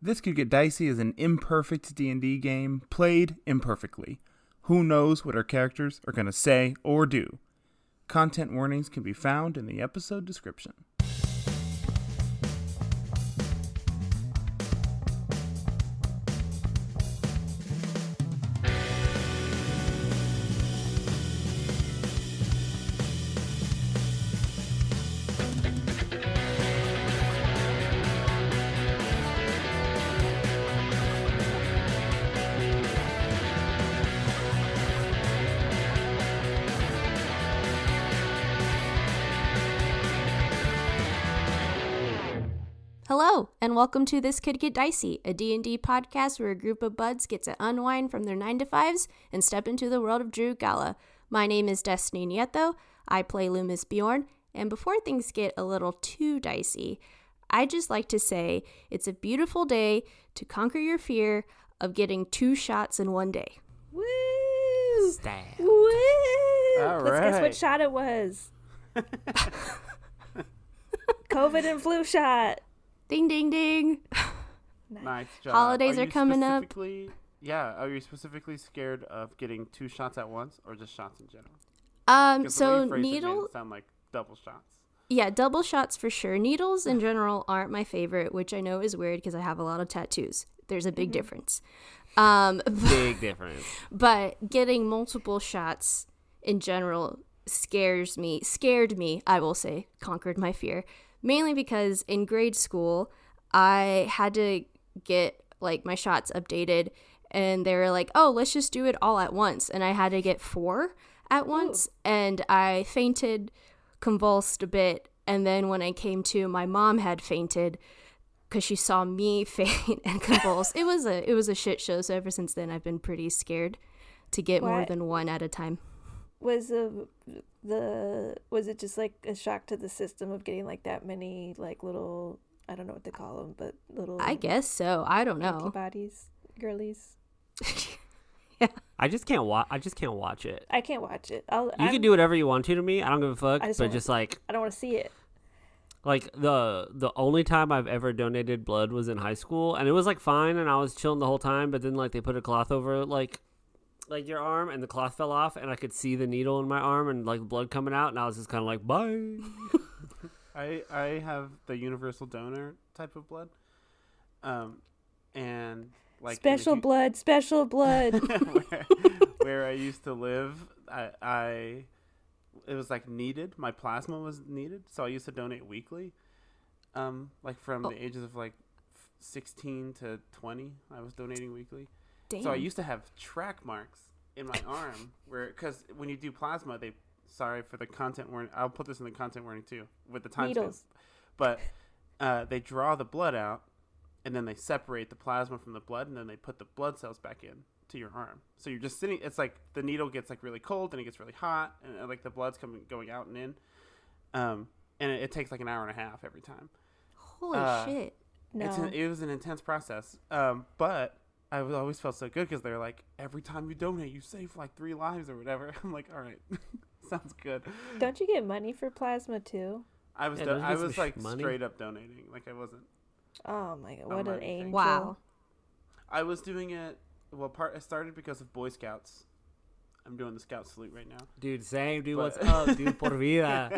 This Could Get Dicey is an imperfect D&D game played imperfectly. Who knows what our characters are going to say or do? Content warnings can be found in the episode description. Hello, and welcome to This Could Get Dicey, a D&D podcast where a group of buds get to unwind from their 9-to-5s and step into the world of Drew Gala. My name is Destiny Nieto, I play Loomis Bjorn, and before things get a little too dicey, I'd just like to say it's a beautiful day to conquer your fear of getting 2 shots in one day. Woo! Stab. Woo! All Let's guess right. what shot it was. COVID and flu shot. Ding, ding, ding. Nice job. Holidays are you coming up. Yeah, are you specifically scared of getting 2 shots at once or just shots in general? 'Cause the way So you phrased it made needle, it sound like double shots. yeah, double shots for sure. Needles in general aren't my favorite, which I know is weird because I have a lot of tattoos. There's a big difference. Big difference. But getting multiple shots in general scared me, I will say, conquered my fear. Mainly because in grade school, I had to get like my shots updated and they were like, oh, let's just do it all at once. And I had to get 4 at once. And I fainted, convulsed a bit. And then when I came to, my mom had fainted because she saw me faint and convulse. It was a shit show. So ever since then, I've been pretty scared to get more than 1 at a time. Was it just like a shock to the system of getting like that many like little, I don't know what to call them, but little, I guess so. I don't know. antibodies, girlies? Yeah. I just can't watch it. I can't watch it. You can do whatever you want to me. I don't give a fuck. I just But don't- just like I don't want to see it. the only time I've ever donated blood was in high school, and it was like fine, and I was chilling the whole time. But then like they put a cloth over like your arm, and the cloth fell off, and I could see the needle in my arm and like blood coming out, and I was just kind of like, bye. I have the universal donor type of blood, and like Special blood. where I used to live, I it was like needed. My plasma was needed, so I used to donate weekly. Like from the ages of like 16 to 20, I was donating weekly. Damn. So I used to have track marks in my arm because when you do plasma, sorry for the content warning. I'll put this in the content warning too with the time Needles. But they draw the blood out, and then they separate the plasma from the blood, and then they put the blood cells back in to your arm. So you're just sitting. It's like the needle gets like really cold, and it gets really hot, and like the blood's going out and in. And it takes like an hour and a half every time. Holy shit. No. It was an intense process. But I always felt so good because they're like, every time you donate, you save like 3 lives or whatever. I'm like, all right, sounds good. Don't you get money for plasma too? I was Yeah, don't you I get was some like money? straight up donating. Like I wasn't. Oh my god, No what an money thing. angel. Wow. I was doing it. Well, I started because of Boy Scouts. I'm doing the Scout salute right now. Dude, same. Dude, But- what's up? Dude, por vida.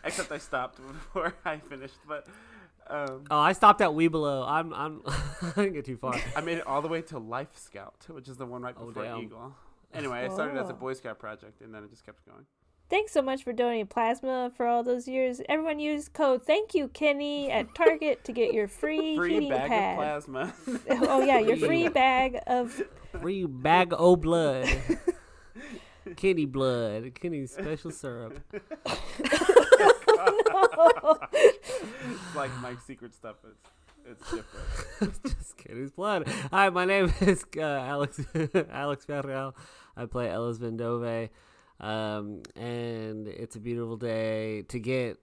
Except I stopped before I finished. But Oh, I stopped at Weebelo. I didn't get too far. I made it all the way to Life Scout, which is the one right Oh, before damn. Eagle. Anyway, I started as a Oh. Boy Scout project, and then it just kept going. Thanks so much for donating plasma for all those years. Everyone use code Thank You Kenny at Target to get your free heating bag pad. of plasma. Oh yeah, your free bag of Free bag o' blood. Kenny blood. Kenny special syrup. It's like my secret stuff. It's different. Just Kenny's blood. Hi, my name is Alex Ferreal. I play Ellis Vendove. And it's a beautiful day to get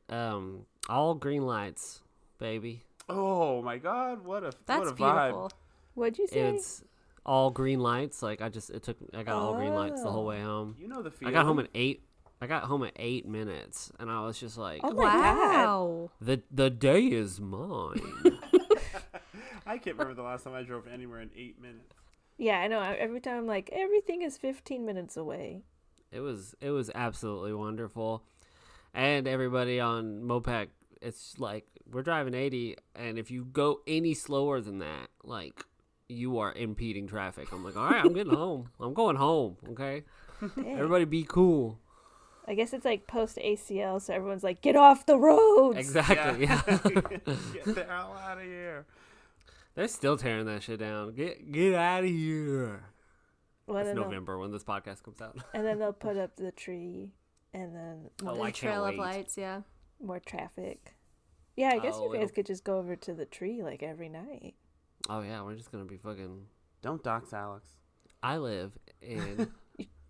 all green lights, baby. Oh my God! What a That's what a vibe. beautiful. what'd you say? It's all green lights. Like I got all green lights the whole way home. You know the feeling. I got home at 8 minutes, and I was just like, Oh my God. Wow. the day is mine. I can't remember the last time I drove anywhere in 8 minutes. Yeah, I know. Every time I'm like, everything is 15 minutes away. It was absolutely wonderful. And everybody on Mopac, it's like we're driving 80, and if you go any slower than that, like you are impeding traffic. I'm like, all right, I'm getting home. I'm going home. Okay, Dang. everybody be cool. I guess it's like post ACL, so everyone's like, get off the roads. Exactly. Yeah. Get the hell out of here. They're still tearing that shit down. Get out of here. Well, It's then November when this podcast comes out. and then they'll put up the tree, and then Oh, The I can't trail of wait. lights, yeah. more traffic. Yeah, I guess Oh, you guys it'll- could just go over to the tree like every night. Oh yeah, we're just gonna be fucking. Don't dox Alex. I live in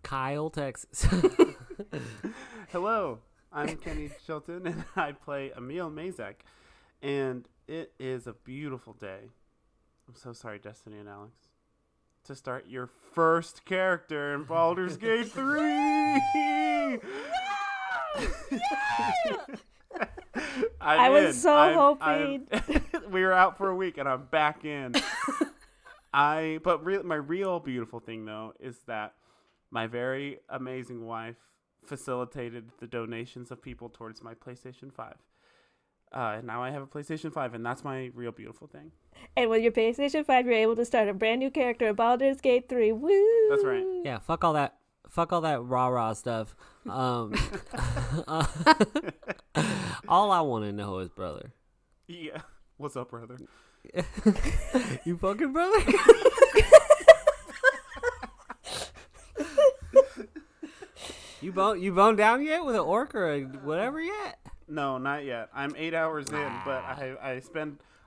Kyle, Texas. Hello, I'm Kenny Chilton, and I play Emil Mazak. And it is a beautiful day. I'm so sorry, Destiny and Alex. To start your first character in Baldur's Gate 3! I was so hoping. We were out for a week, and I'm back in. My real beautiful thing, though, is that my very amazing wife facilitated the donations of people towards my PlayStation 5. And now I have a PlayStation 5, and that's my real beautiful thing. And with your PlayStation 5, you're able to start a brand new character in Baldur's Gate 3. Woo! That's right. Yeah, fuck all that rah stuff. All I want to know is, brother. Yeah. What's up, brother? You fucking brother? You bone down yet with an orc or a whatever yet? No, not yet. I'm 8 hours in, but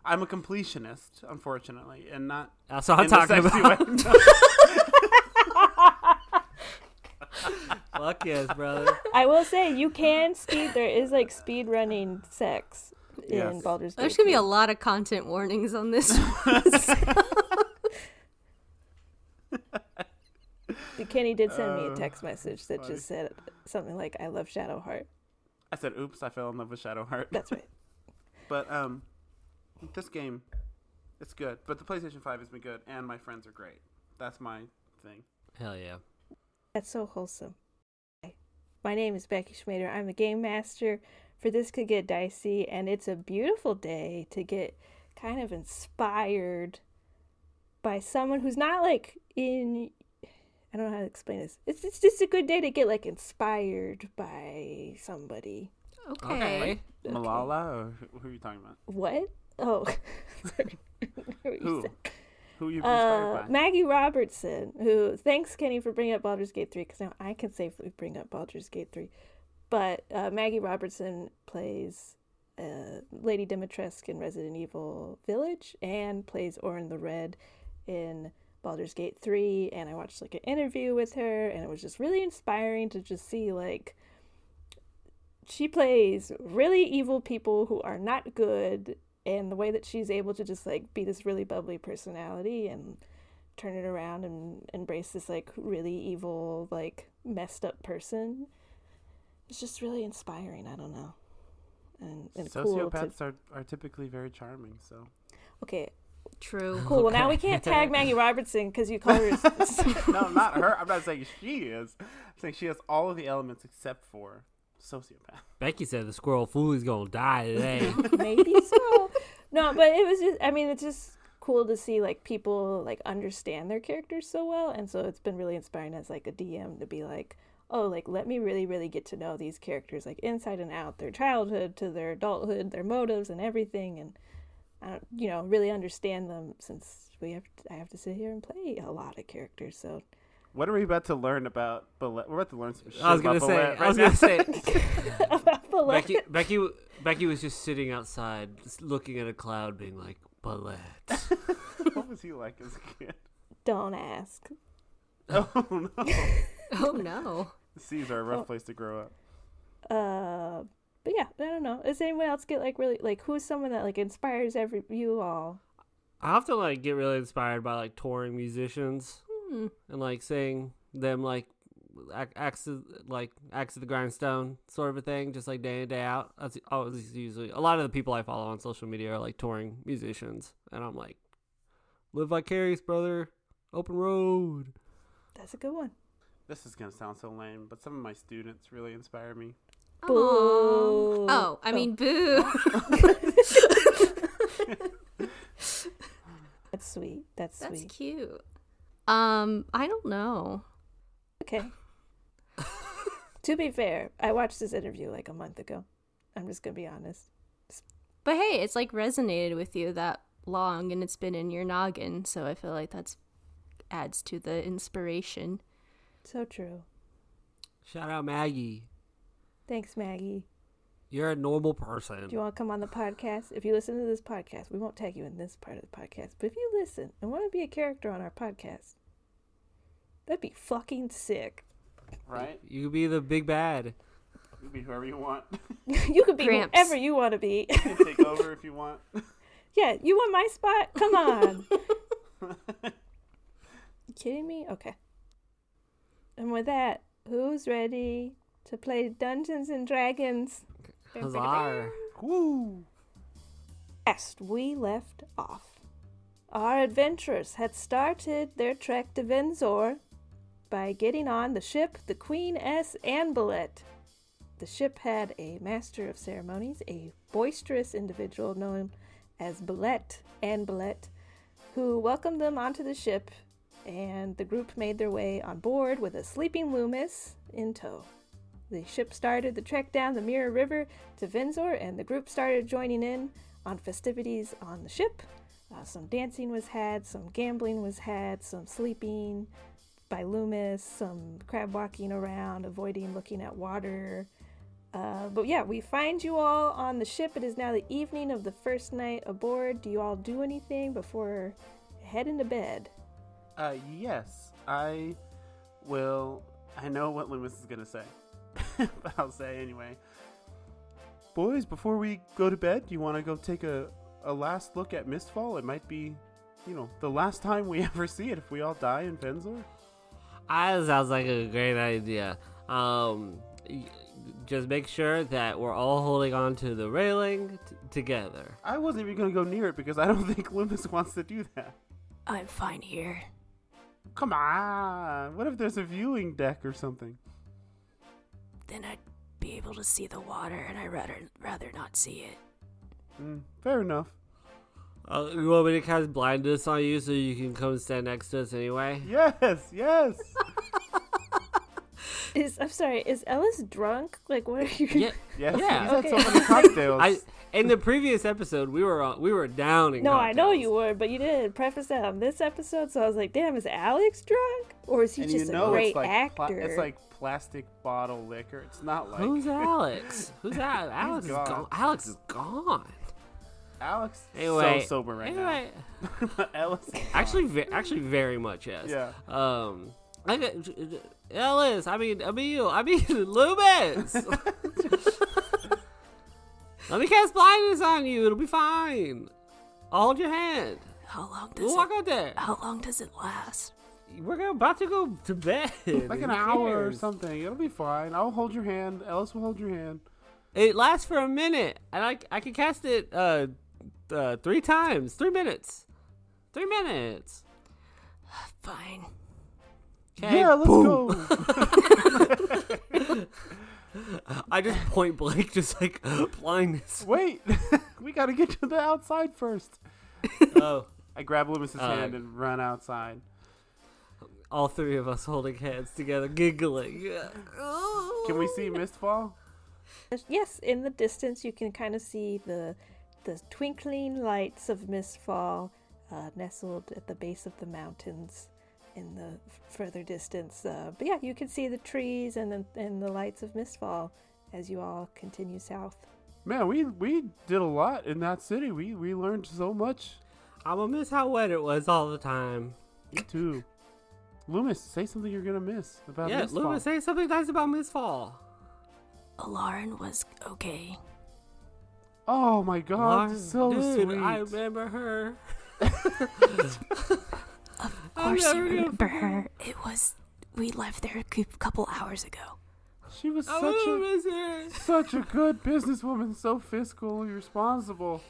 I'm a completionist, unfortunately, and not That's what I'm in the talking sexy about. way. Fuck yes, brother. I will say, you can speed. There is like speed running sex in Yes. Baldur's Gate. There's going to be 3. a lot of content warnings on this one. Kenny did send me a Oh, text message that funny. just said something like, I love Shadowheart. I said, oops, I fell in love with Shadowheart. That's right. But this game, it's good. But the PlayStation 5 has been good, and my friends are great. That's my thing. Hell yeah. That's so wholesome. Hi. My name is Becky Schmader. I'm the game master for This Could Get Dicey, and it's a beautiful day to get kind of inspired by someone who's not like in... I don't know how to explain this. It's just a good day to get like inspired by somebody. Okay. Malala, or who are you talking about? What? Oh, sorry. What you Who? said. Who are you inspired by? Maggie Robertson, who, thanks Kenny for bringing up Baldur's Gate 3, because now I can safely bring up Baldur's Gate 3. But Maggie Robertson plays Lady Dimitrescu in Resident Evil Village and plays Orin the Red in Baldur's Gate 3. And I watched like an interview with her, and it was just really inspiring to just see like she plays really evil people who are not good, and the way that she's able to just like be this really bubbly personality and turn it around and embrace this like really evil, like messed up person, it's just really inspiring. I don't know. And cool to... Sociopaths are typically very charming, so. Okay, True. cool. Well, now we can't tag Maggie Robertson because you call her... No, not her. I'm not saying she is. I'm saying she has all of the elements except for sociopath. Becky said the squirrel Foolie's gonna die today. Maybe so. No, but it was just, I mean, it's just cool to see like people like understand their characters so well. And so it's been really inspiring as like a DM to be like, oh, like let me really, really get to know these characters like inside and out, their childhood to their adulthood, their motives and everything. And I don't, you know, really understand them since I have to sit here and play a lot of characters. So What are we about to learn about Ballet? We're about to learn some shit I was about gonna Ballet say. right now. Becky was just sitting outside, just looking at a cloud, being like, "Ballet." What was he like as a kid? don't ask. Oh, no. Oh, no. The seas are a rough place to grow up. But yeah, I don't know. Does anyone else get like really like who's someone that like inspires you all? I have to like get really inspired by like touring musicians Hmm. and like seeing them like axe to the grindstone sort of a thing, just like day in day out. That's always usually a lot of the people I follow on social media are like touring musicians, and I'm like, Live vicarious, brother. Open road. That's a good one. This is gonna sound so lame, but some of my students really inspire me. Boo. Oh, I mean, boo. That's sweet. That's That's sweet. cute. I don't know. Okay. To be fair, I watched this interview like a month ago. I'm just gonna be honest. But hey, it's like resonated with you that long and it's been in your noggin, so I feel like that's adds to the inspiration. So true. Shout out Maggie. Thanks, Maggie. You're a normal person. Do you want to come on the podcast? If you listen to this podcast, we won't tag you in this part of the podcast, but if you listen and want to be a character on our podcast, that'd be fucking sick. Right? You could be the big bad. You can be whoever you want. You could be Gramps. whoever you want to be. You can take over if you want. Yeah, you want my spot? Come on. You kidding me? Okay. And with that, who's ready to play Dungeons and Dragons? Huzzah. Woo! Last we left off, our adventurers had started their trek to Venzor by getting on the ship the Queen S. Anbalet. The ship had a master of ceremonies, a boisterous individual known as Anbalet, who welcomed them onto the ship, and the group made their way on board with a sleeping Loomis in tow. The ship started the trek down the Mirror River to Venzor, and the group started joining in on festivities on the ship. Some dancing was had, some gambling was had, some sleeping by Loomis, some crab walking around, avoiding looking at water. But yeah, we find you all on the ship. It is now the evening of the first night aboard. Do you all do anything before heading to bed? Yes. I will. I know what Loomis is going to say, but I'll say anyway. Boys, before we go to bed, do you want to go take a last look at Mistfall? It might be, the last time we ever see it if we all die in Venzor. That sounds like a great idea. Just make sure that we're all holding on to the railing together. I wasn't even going to go near it because I don't think Loomis wants to do that. I'm fine here. Come on. What if there's a viewing deck or something? Then I'd be able to see the water, and I'd rather not see it. Fair enough. You want me to cast blindness on you so you can come stand next to us anyway? Yes. I'm sorry, is Ellis drunk? Like, what are you... Yeah. Yes. Yeah. He's had so many cocktails. In the previous episode, we were down in No, cocktails. I know you were, but you didn't preface that on this episode, so I was like, damn, is Alex drunk? Or is he And just a great it's like actor? it's like plastic bottle liquor. It's not like... Who's Alex? Who's that? Alex is gone. gone. Alex is gone. Alex Anyway, so sober right anyway. now. But Ellis... Actually, very much yes. Yeah. Ellis, Emil, Loomis. Let me cast blindness on you. It'll be fine. I'll hold your hand. How long We'll walk out there. How long does it last? We're about to go to bed. Like an Who hour or cares? something. It'll be fine. I'll hold your hand. Ellis will hold your hand. It lasts for a minute, and I can cast it 3 times. 3 minutes. 3 minutes. Fine. Okay. Yeah, let's go. I just point blank, just like blindness. Wait. We got to get to the outside first. Oh, I grab Loomis's hand and run outside. all 3 of us holding hands together, giggling. Can we see Mistfall? Yes, in the distance you can kind of see the twinkling lights of Mistfall nestled at the base of the mountains in the further distance. But yeah, you can see the trees and the lights of Mistfall as you all continue south. Man, we did a lot in that city. We learned so much. I'm gonna miss how wet it was all the time. Me too. Loomis, say something you're gonna miss about Yeah, Mistfall. Loomis, say something nice about Mistfall. Alarin was okay. Oh my God, so Dude, sweet. I remember her. Of course you remember her. We left there a couple hours ago. She was I such will a miss her. such a good businesswoman, so fiscally responsible.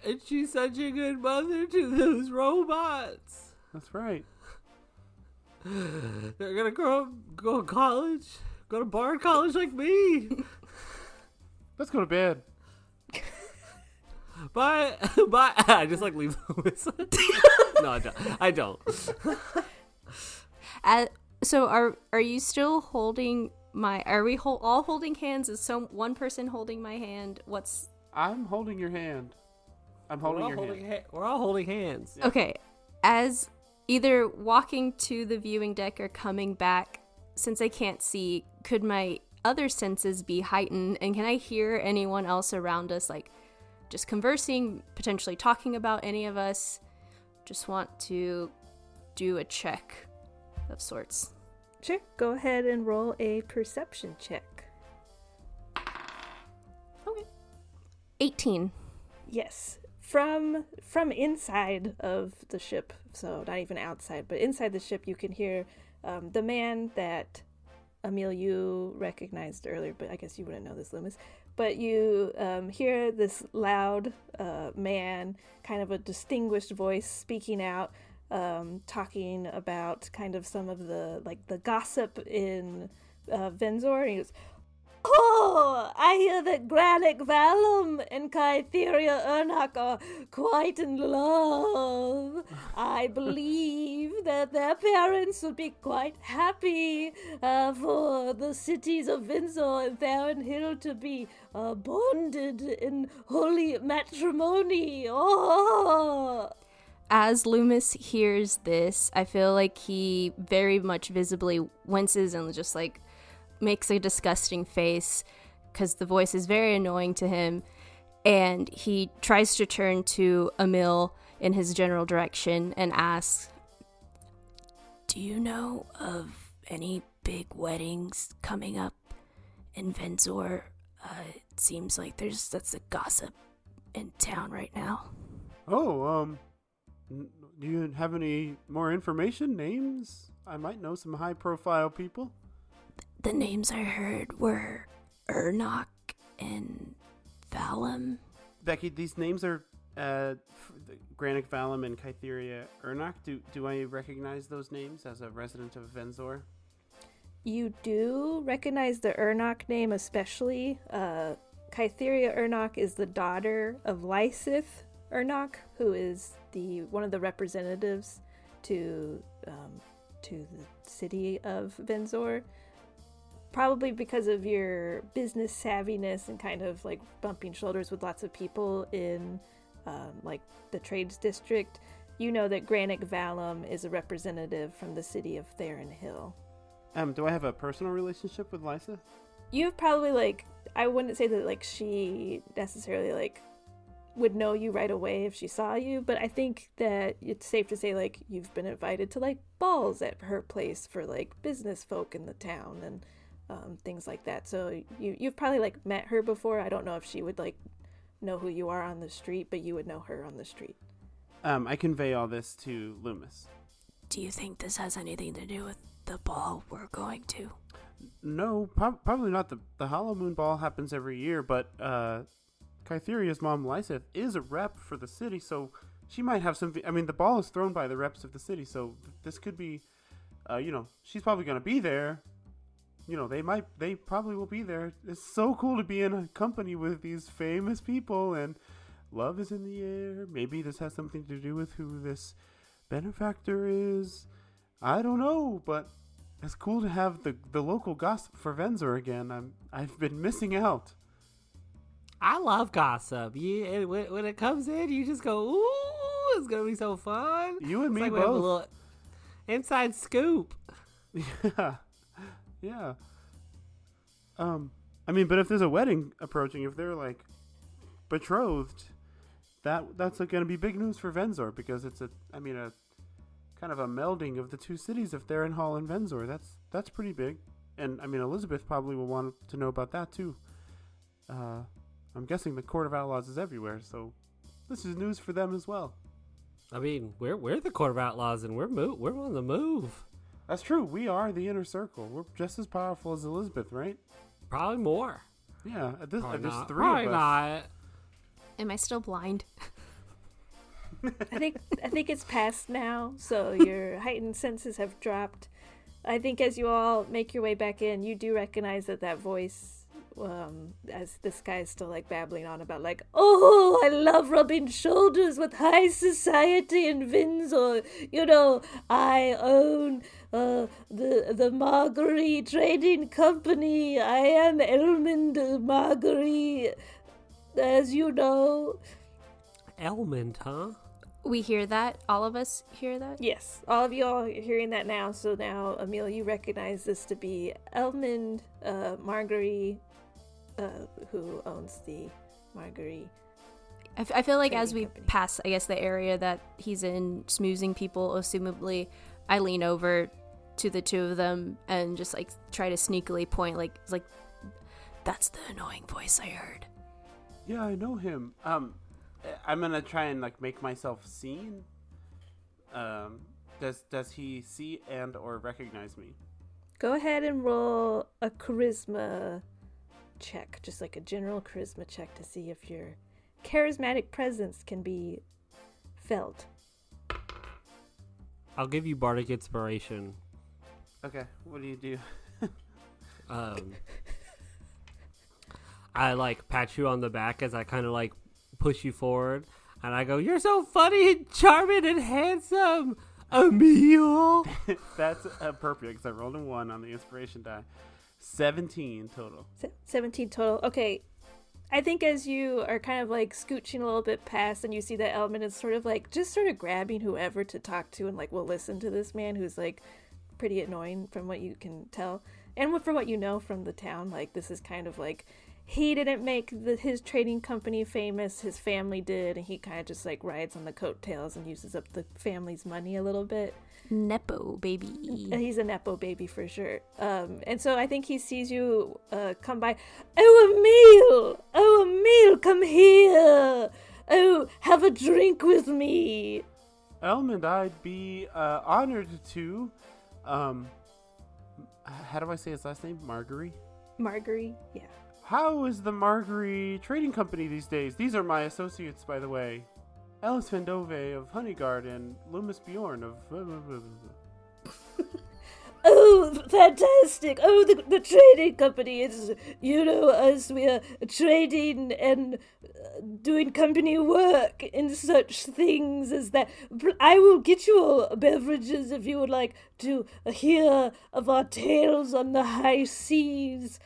And she's such a good mother to those robots. That's right. They're gonna go to college, go to Bard College like me. Let's go to bed. Bye. I just like leave Lewis. No, I don't. So are you still holding my? Are we all holding hands? Is one person holding my hand? I'm holding your hand. I'm holding your hand. We're all holding hands. Yeah. Okay, as either walking to the viewing deck or coming back, since I can't see, could my other senses be heightened? And can I hear anyone else around us, like just conversing, potentially talking about any of us? Just want to do a check of sorts. Sure. Go ahead and roll a perception check. Okay. 18. Yes. From inside of the ship, so not even outside, but inside the ship, you can hear the man that Emil, you recognized earlier, but I guess you wouldn't know this, Loomis. But you hear this loud man, kind of a distinguished voice, speaking out, talking about kind of some of the gossip in Venzor. And he goes, "Oh, I hear that Granic Valum and Kytheria Ernak are quite in love. I believe that their parents would be quite happy for the cities of Venzor and Theron Hill to be bonded in holy matrimony. Oh!" As Loomis hears this, I feel like he very much visibly winces and just like makes a disgusting face because the voice is very annoying to him, and he tries to turn to Emil in his general direction and asks, "Do you know of any big weddings coming up in Venzor? It seems like that's a gossip in town right now." Oh, do you have any more information? Names? I might know some high-profile people. The names I heard were Ernok and Valum. Becky, these names are Granic Valum and Kytheria Ernok. Do I recognize those names as a resident of Venzor? You do recognize the Ernok name especially. Kytheria Ernok is the daughter of Lysith Ernok, who is one of the representatives to the city of Venzor. Probably because of your business savviness and kind of like bumping shoulders with lots of people in like the trades district, you know that Granic Valum is a representative from the city of Theron Hill. Do I have a personal relationship with Lysa? You've probably I wouldn't say that she necessarily would know you right away if she saw you, but I think that it's safe to say you've been invited to balls at her place for business folk in the town and things like that. So you've probably met her before. I don't know if she would know who you are on the street, but you would know her on the street. I convey all this to Loomis. Do you think this has anything to do with the ball we're going to? No, probably not. The Hollow Moon Ball happens every year, but Kytheria's mom, Lysith, is a rep for the city, so she might have something. I mean, the ball is thrown by the reps of the city, so this could be, she's probably going to be there. They probably will be there. It's so cool to be in a company with these famous people, and love is in the air. Maybe this has something to do with who this benefactor is. I don't know, but it's cool to have the local gossip for Venzor again. I've been missing out. I love gossip. When it comes in, you just go, ooh, it's going to be so fun. You and me we have a both. little inside scoop. Yeah. But if there's a wedding approaching, if they're betrothed, that's going to be big news for Venzor, because it's a kind of a melding of the two cities of Theron Hall and Venzor. That's pretty big. And Elizabeth probably will want to know about that too. I'm guessing the Court of Outlaws is everywhere, so this is news for them as well. We're the Court of Outlaws, and we're on the move. That's true. We are the inner circle. We're just as powerful as Elizabeth, right? Probably more. Yeah. There's three Probably of us. not. Am I still blind? I think it's past now, so your heightened senses have dropped. I think as you all make your way back in, you do recognize that voice, as this guy is still like babbling on about like, oh, I love rubbing shoulders with high society in Windsor. You know, I own the Marguerite Trading Company. I am Elmond Marguerite, as you know. Elmond, huh? We hear that. All of us hear that. Yes, all of you all are hearing that now. So now, Emil, you recognize this to be Elmond Marguerite, who owns the Marguerite. I feel like as Trading we company. pass, I guess, the area that he's in, smoozing people, assumably, I lean over to the two of them and just like try to sneakily point, like, that's the annoying voice I heard. Yeah, I know him. I'm gonna try and like make myself seen. Does he see and or recognize me? Go ahead and roll a charisma check, just like a general charisma check to see if your charismatic presence can be felt. I'll give you bardic inspiration. Okay, what do you do? I like pat you on the back as I kind of like push you forward, and I go, "You're so funny and charming and handsome, Emil." That's perfect because I rolled a 1 on the inspiration die. 17 total. 17 total. Okay. I think as you are kind of like scooching a little bit past and you see that Elman is sort of grabbing whoever to talk to and like will listen to this man who's like pretty annoying from what you can tell. And from what you know from the town, like this is kind of like he didn't make his trading company famous, his family did, and he kind of just like rides on the coattails and uses up the family's money a little bit. Nepo baby. He's a Nepo baby for sure. And so I think he sees you come by. Oh, Emil, come here. Oh, have a drink with me. Elmond, I'd be honored to. How do I say his last name? Marguerite? Marguerite, yeah. How is the Marguerite Trading Company these days? These are my associates, by the way. Alice Vendove of Honeyguard and Loomis Bjorn of... Oh, fantastic. Oh, the trading company is, you know, us, we are trading and doing company work in such things as that. I will get you all beverages if you would like to hear of our tales on the high seas.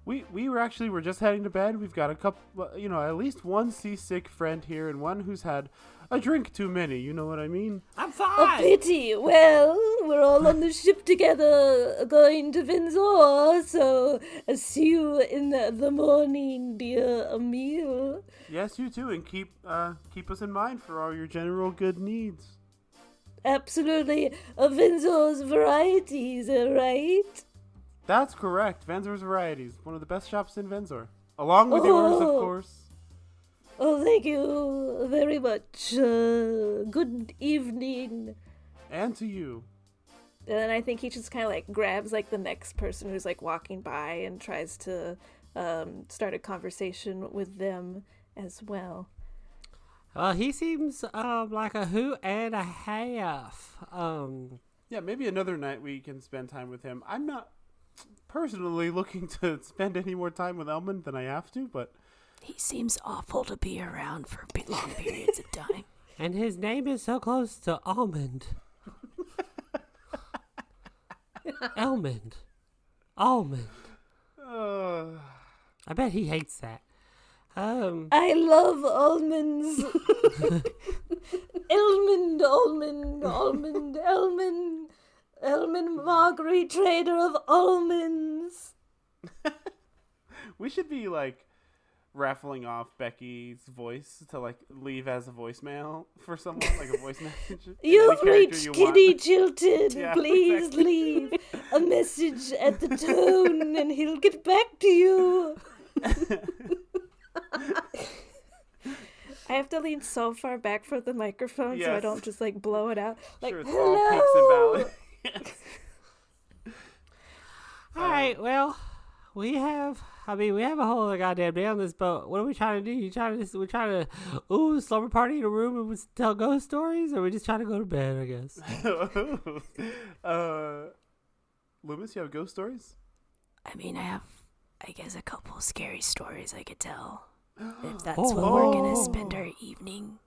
We were just heading to bed. We've got a couple, at least one seasick friend here and one who's had a drink too many. You know what I mean? I'm A fine. pity. Well, we're all on the ship together going to Windsor, so I'll see you in the morning, dear Emil. Yes, you too, and keep us in mind for all your general good needs. Absolutely. Windsor's varieties, right? That's correct. Venzor's Varieties, one of the best shops in Venzor, along with yours, of course. Oh, thank you very much. Good evening. And to you. And then I think he just kind of like grabs like the next person who's like walking by and tries to start a conversation with them as well. He seems like a hoot and a half. Yeah, maybe another night we can spend time with him. I'm not personally looking to spend any more time with Elmond than I have to, but... He seems awful to be around for long periods of time. And his name is so close to Almond. Elmond. Almond. I bet he hates that. I love almonds. Elmond Marguerite, trader of almonds. We should be, like, raffling off Becky's voice to, like, leave as a voicemail for someone, like a voice message. You've Any character reached you Kitty want. Chilton. Yeah, Please exactly. leave a message at the tone and he'll get back to you. I have to lean so far back from the microphone so I Yes. don't just like blow it out. Like, Sure, it's hello. all peaks and valleys. Yes. All right, well, we have a whole other goddamn day on this boat. What are we trying to do? We're trying to, slumber party in a room and tell ghost stories? Or are we just trying to go to bed, I guess? Loomis, you have ghost stories? I mean, I have, I guess, a couple scary stories I could tell. If that's what we're going to spend our evening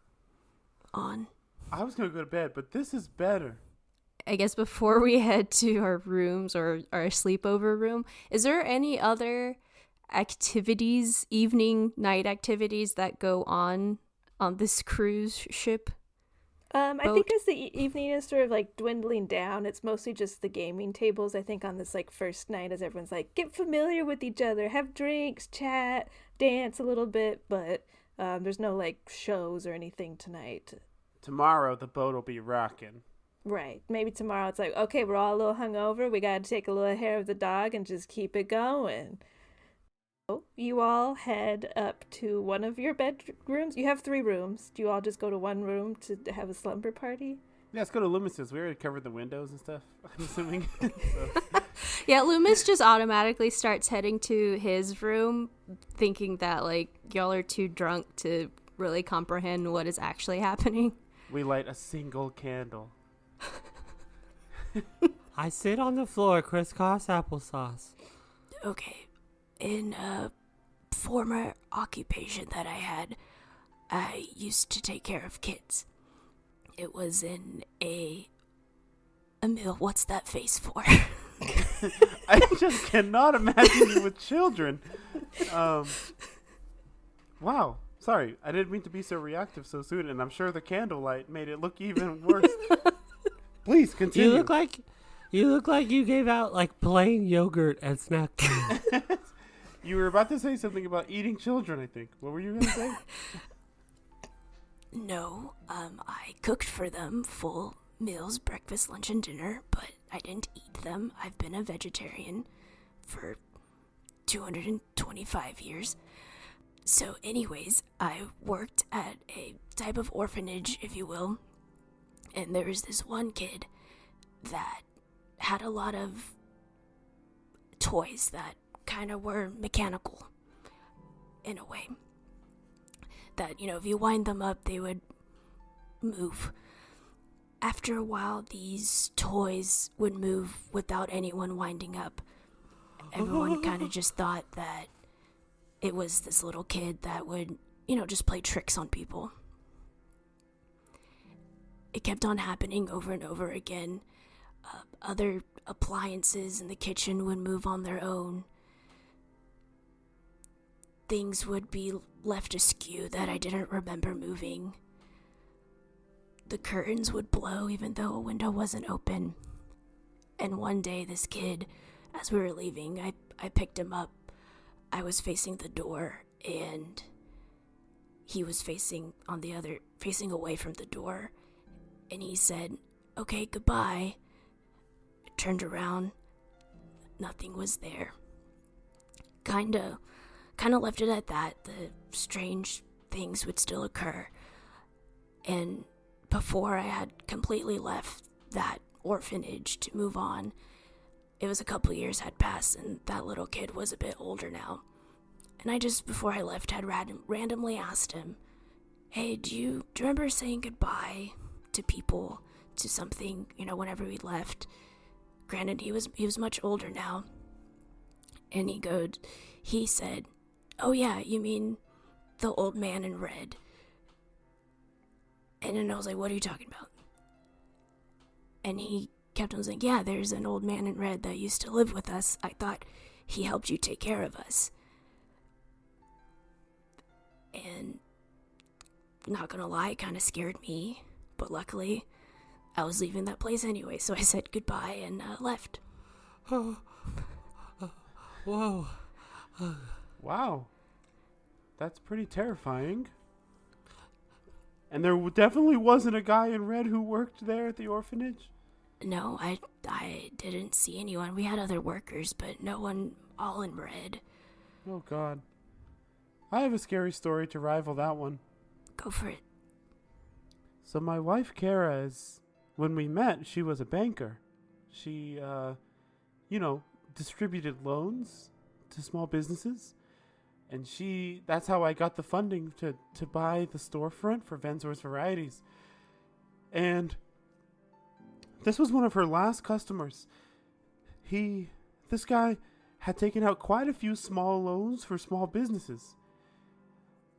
on. I was going to go to bed, but this is better. I guess before we head to our rooms or our sleepover room, is there any other activities, night activities that go on this cruise ship? I think as the evening is sort of like dwindling down, it's mostly just the gaming tables. I think on this like first night, as everyone's like, get familiar with each other, have drinks, chat, dance a little bit, but there's no like shows or anything tonight. Tomorrow the boat will be rocking. Right. Maybe tomorrow it's like, okay, we're all a little hungover. We got to take a little hair of the dog and just keep it going. So you all head up to one of your bedrooms. You have 3 rooms. Do you all just go to one room to have a slumber party? Yeah, let's go to Loomis's. We already covered the windows and stuff, I'm assuming. Yeah, Loomis just automatically starts heading to his room, thinking that, like, y'all are too drunk to really comprehend what is actually happening. We light a single candle. I sit on the floor, crisscross applesauce. Okay. In a former occupation that I had, I used to take care of kids. It was in a mill. What's that face for? I just cannot imagine you with children. Wow. Sorry, I didn't mean to be so reactive so soon, and I'm sure the candlelight made it look even worse. Please continue. You look like you gave out like plain yogurt at snack time. You were about to say something about eating children, I think. What were you going to say? No, I cooked for them full meals, breakfast, lunch, and dinner, but I didn't eat them. I've been a vegetarian for 225 years. So anyways, I worked at a type of orphanage, if you will, and there was this one kid that had a lot of toys that kind of were mechanical in a way. That, if you wind them up, they would move. After a while, these toys would move without anyone winding up. Everyone kind of just thought that it was this little kid that would, just play tricks on people. It kept on happening over and over again. Other appliances in the kitchen would move on their own. Things would be left askew that I didn't remember moving. The curtains would blow even though a window wasn't open. And one day this kid, as we were leaving, I picked him up. I was facing the door and he was facing away from the door. And he said, "Okay, goodbye." I turned around. Nothing was there. Kinda left it at that. The strange things would still occur. And before I had completely left that orphanage to move on, it was a couple years had passed and that little kid was a bit older now. And I just, before I left, had randomly asked him, "Hey, do you remember saying goodbye to people, to something, whenever we left?" Granted, he was much older now. And he said, "Oh yeah, you mean the old man in red?" And then I was like, "What are you talking about?" And he kept on saying, "Yeah, there's an old man in red that used to live with us. I thought he helped you take care of us." And not gonna lie, it kind of scared me. But luckily, I was leaving that place anyway, so I said goodbye and left. Whoa. Wow. That's pretty terrifying. And there definitely wasn't a guy in red who worked there at the orphanage? No, I didn't see anyone. We had other workers, but no one all in red. Oh, God. I have a scary story to rival that one. Go for it. So my wife, Kara, when we met, she was a banker. She, distributed loans to small businesses. And that's how I got the funding to buy the storefront for Venzor's Varieties. And this was one of her last customers. This guy had taken out quite a few small loans for small businesses.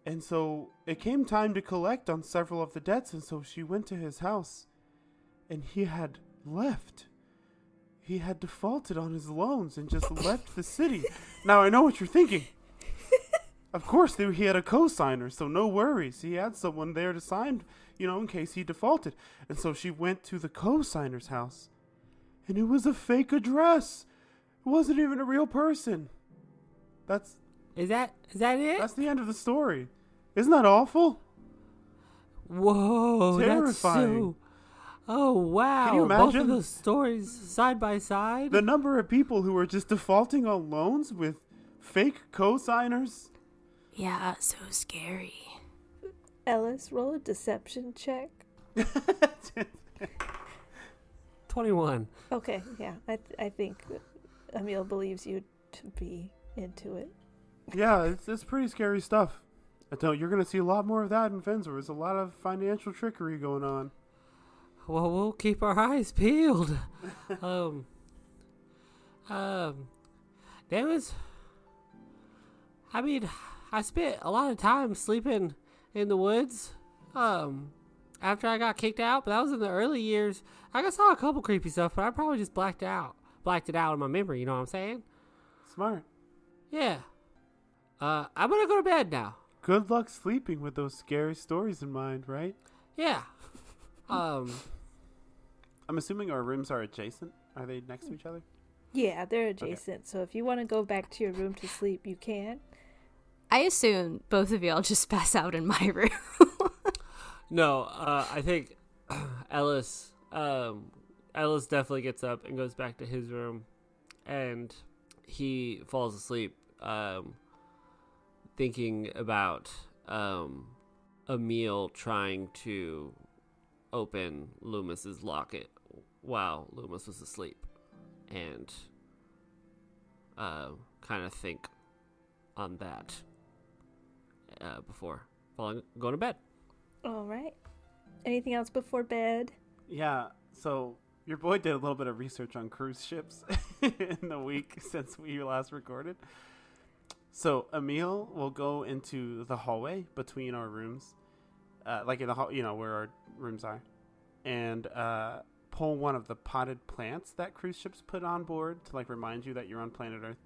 And so it came time to collect on several of the debts, and so she went to his house, and he had left. He had defaulted on his loans and just left the city. Now I know what you're thinking. Of course, he had a co-signer, so no worries. He had someone there to sign, in case he defaulted. And so she went to the co-signer's house, and it was a fake address. It wasn't even a real person. Is that it? That's the end of the story. Isn't that awful? Whoa, Terrifying. that's so... Oh, wow. Can you Both imagine of those stories side by side? the number of people who were just defaulting on loans with fake co-signers? Yeah, so scary. Ellis, roll a deception check. 21. Okay, yeah. I think Emil believes you to be into it. Yeah, it's pretty scary stuff. You're going to see a lot more of that in Fenzor. There's a lot of financial trickery going on. Well, we'll keep our eyes peeled. There was... I spent a lot of time sleeping in the woods after I got kicked out, but that was in the early years. I saw a couple creepy stuff, but I probably just blacked it out in my memory, you know what I'm saying? Smart. Yeah. I'm gonna go to bed now. Good luck sleeping with those scary stories in mind, right? Yeah. I'm assuming our rooms are adjacent. Are they next to each other? Yeah, they're adjacent. So if you want to go back to your room to sleep, you can. I assume both of y'all just pass out in my room. No, I think Ellis definitely gets up and goes back to his room, and he falls asleep, thinking about Emil trying to open Loomis's locket while Loomis was asleep, and kind of think on that before going to bed. All right. Anything else before bed? Yeah, so your boy did a little bit of research on cruise ships in the week since we last recorded. So Emil will go into the hallway between our rooms, like in the hall, where our rooms are, and pull one of the potted plants that cruise ships put on board to remind you that you're on planet Earth.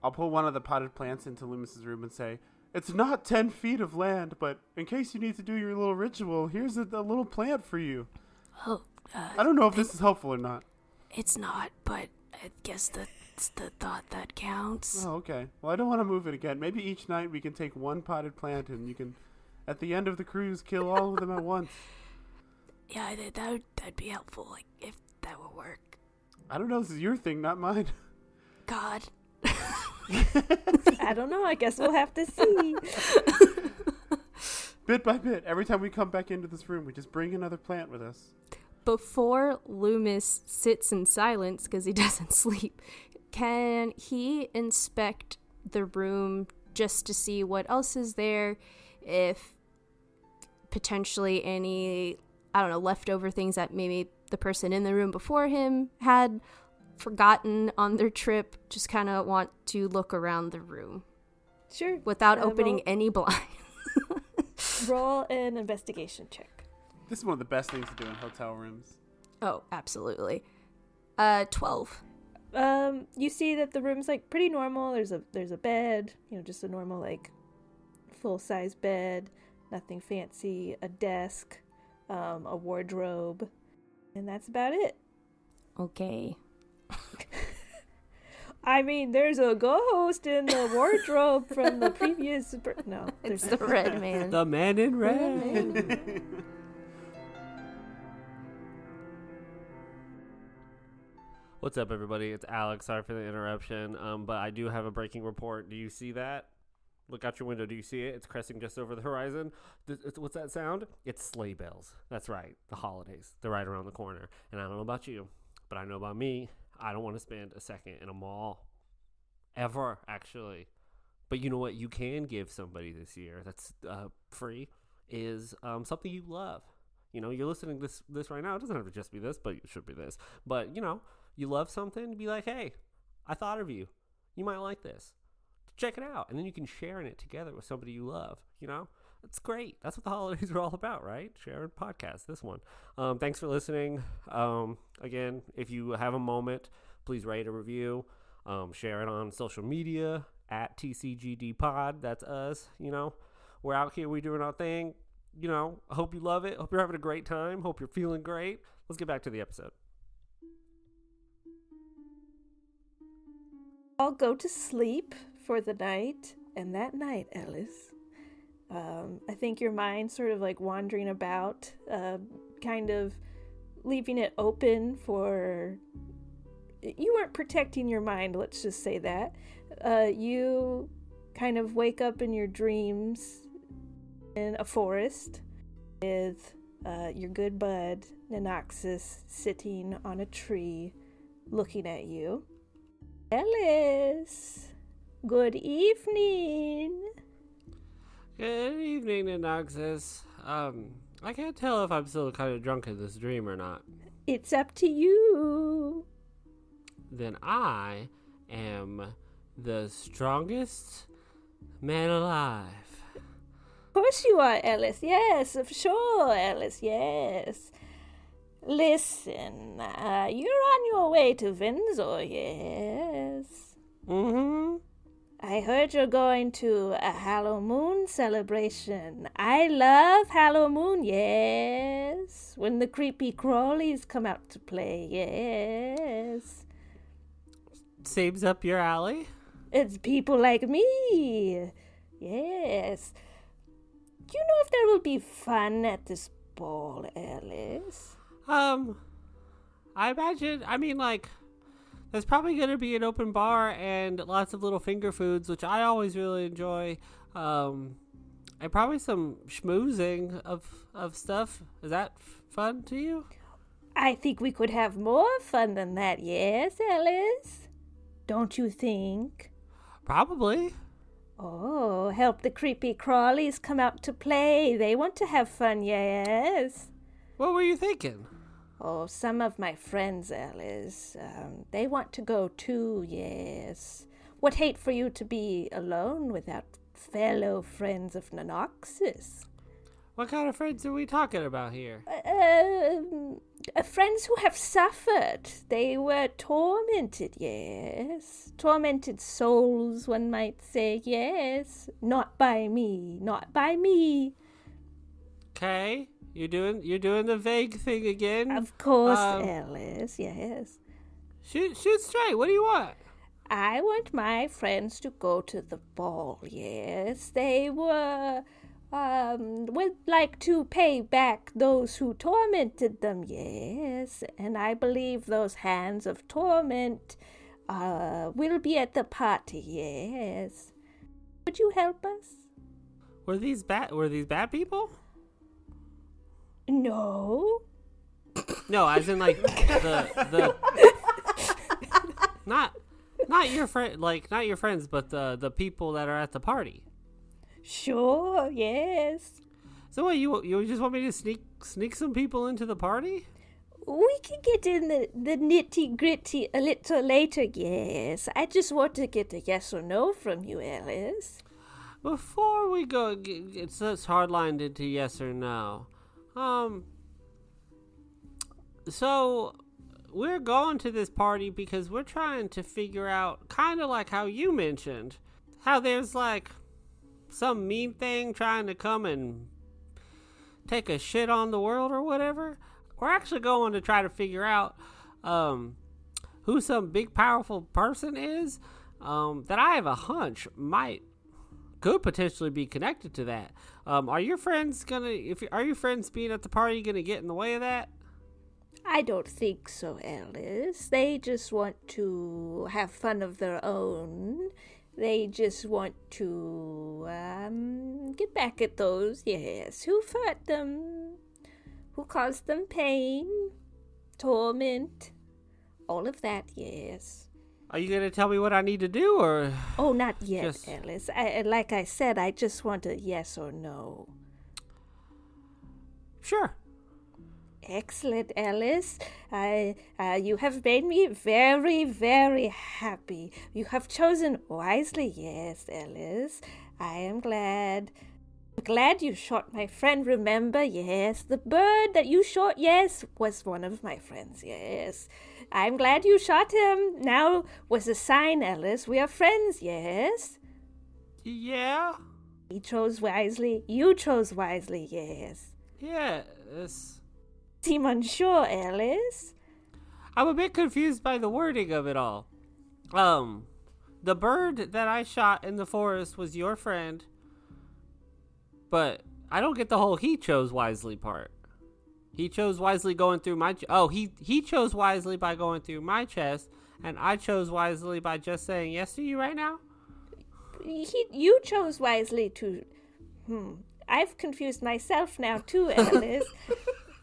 I'll pull one of the potted plants into Loomis's room and say, "It's not 10 feet of land, but in case you need to do your little ritual, here's a little plant for you." Oh, I don't know if this is helpful or not. it's not, but I guess that's the thought that counts. Oh, okay. Well, I don't want to move it again. Maybe each night we can take one potted plant and you can, at the end of the cruise, kill all of them at once. Yeah, that'd be helpful, if that would work. I don't know. This is your thing, not mine. God. I don't know. I guess we'll have to see. Bit by bit, every time we come back into this room, we just bring another plant with us. Before Loomis sits in silence because he doesn't sleep, can he inspect the room just to see what else is there? If potentially any, leftover things that maybe the person in the room before him had forgotten on their trip, just kind of want to look around the room. Sure. Without opening any blinds. Roll an investigation check. This is one of the best things to do in hotel rooms. Oh, absolutely. 12. You see that the room's pretty normal. There's a bed, just a normal full-size bed, nothing fancy, a desk, a wardrobe, and that's about it. Okay. I mean, there's a ghost in the wardrobe from the previous... No. It's the red man. The man in red. What's up, everybody? It's Alex. Sorry for the interruption, but I do have a breaking report. Do you see that? Look out your window. Do you see it? It's cresting just over the horizon. What's that sound? It's sleigh bells. That's right. The holidays. They're right around the corner. And I don't know about you, but I know about me. I don't want to spend a second in a mall. ever, actually. But you know what you can give somebody this year that's free is something you love. You know, you're listening to this right now. It doesn't have to just be this, but it should be this. But, you know, you love something, be like, hey, I thought of you. You might like this. Check it out. And then you can share in it together with somebody you love, you know? It's great. That's what the holidays are all about, right? Sharing podcasts, this one. Thanks for listening. Again, if you have a moment, please rate a review. Share it on social media at TCGD That's us, you know. We're out here. We're doing our thing. You know, I hope you love it. Hope you're having a great time. Hope you're feeling great. Let's get back to the episode. I'll go to sleep for the night, and that night, Ellis, I think your mind sort of like wandering about, kind of leaving it open for... You weren't protecting your mind, let's just say that. You kind of wake up in your dreams in a forest with your good bud, Nanoxus, sitting on a tree looking at you. Ellis, good evening. Good evening, Nanoxus. I can't tell if I'm still kind of drunk in this dream or not. It's up to you. Then I am the strongest man alive. Of course you are, Ellis. Yes, of sure, Ellis. Yes. Listen, you're on your way to Windsor, yes? Mm-hmm. I heard you're going to a Halloween celebration. I love Halloween, yes. When the creepy crawlies come out to play, yes. Seems up your alley. It's people like me, yes. Do you know if there will be fun at this ball, Alice? I imagine, there's probably going to be an open bar and lots of little finger foods, which I always really enjoy. And probably some schmoozing of stuff. Is that fun to you? I think we could have more fun than that, yes, Alice? Don't you think? Probably. Oh, help the creepy crawlies come out to play. They want to have fun, yes. What were you thinking? Oh, some of my friends, Alice, they want to go too, yes. What hate for you to be alone without fellow friends of Nanoxus. What kind of friends are we talking about here? Friends who have suffered. They were tormented, yes. Tormented souls, one might say, yes. Not by me, not by me. Okay. You're doing the vague thing again. Of course, Alice, yes. Shoot straight. What do you want? I want my friends to go to the ball, yes. They would like to pay back those who tormented them, yes. And I believe those hands of torment will be at the party, yes. Would you help us? Were these bad people? No. No, as in like the not your friend, like not your friends, but the people that are at the party. Sure, yes. So what, you just want me to sneak some people into the party? We can get in the nitty gritty a little later, yes. I just want to get a yes or no from you, Alice. Before we go, it's hardlined into yes or no. So we're going to this party because we're trying to figure out, kind of like how you mentioned, how there's like some mean thing trying to come and take a shit on the world or whatever. We're actually going to try to figure out who some big powerful person is that I have a hunch could potentially be connected to that. Are your friends being at the party gonna get in the way of that? I don't think so, Alice. They just want to have fun of their own. They just want to get back at those, yes, who hurt them, who caused them pain, torment, all of that, yes. Are you going to tell me what I need to do, or? Oh, not yet, Just- Alice. Like I said, I just want a yes or no. Sure. Excellent, Alice. You have made me very, very happy. You have chosen wisely, yes, Alice. I am glad. Glad you shot my friend, remember? Yes. The bird that you shot, yes, was one of my friends, yes. I'm glad you shot him. Now was a sign, Alice. We are friends, yes. Yeah. He chose wisely. You chose wisely, yes. Yes. Seem unsure, Alice. I'm a bit confused by the wording of it all. The bird that I shot in the forest was your friend, but I don't get the whole he chose wisely part. He chose wisely going through my... he chose wisely by going through my chest, and I chose wisely by just saying yes to you right now? You chose wisely to... I've confused myself now too, Alice.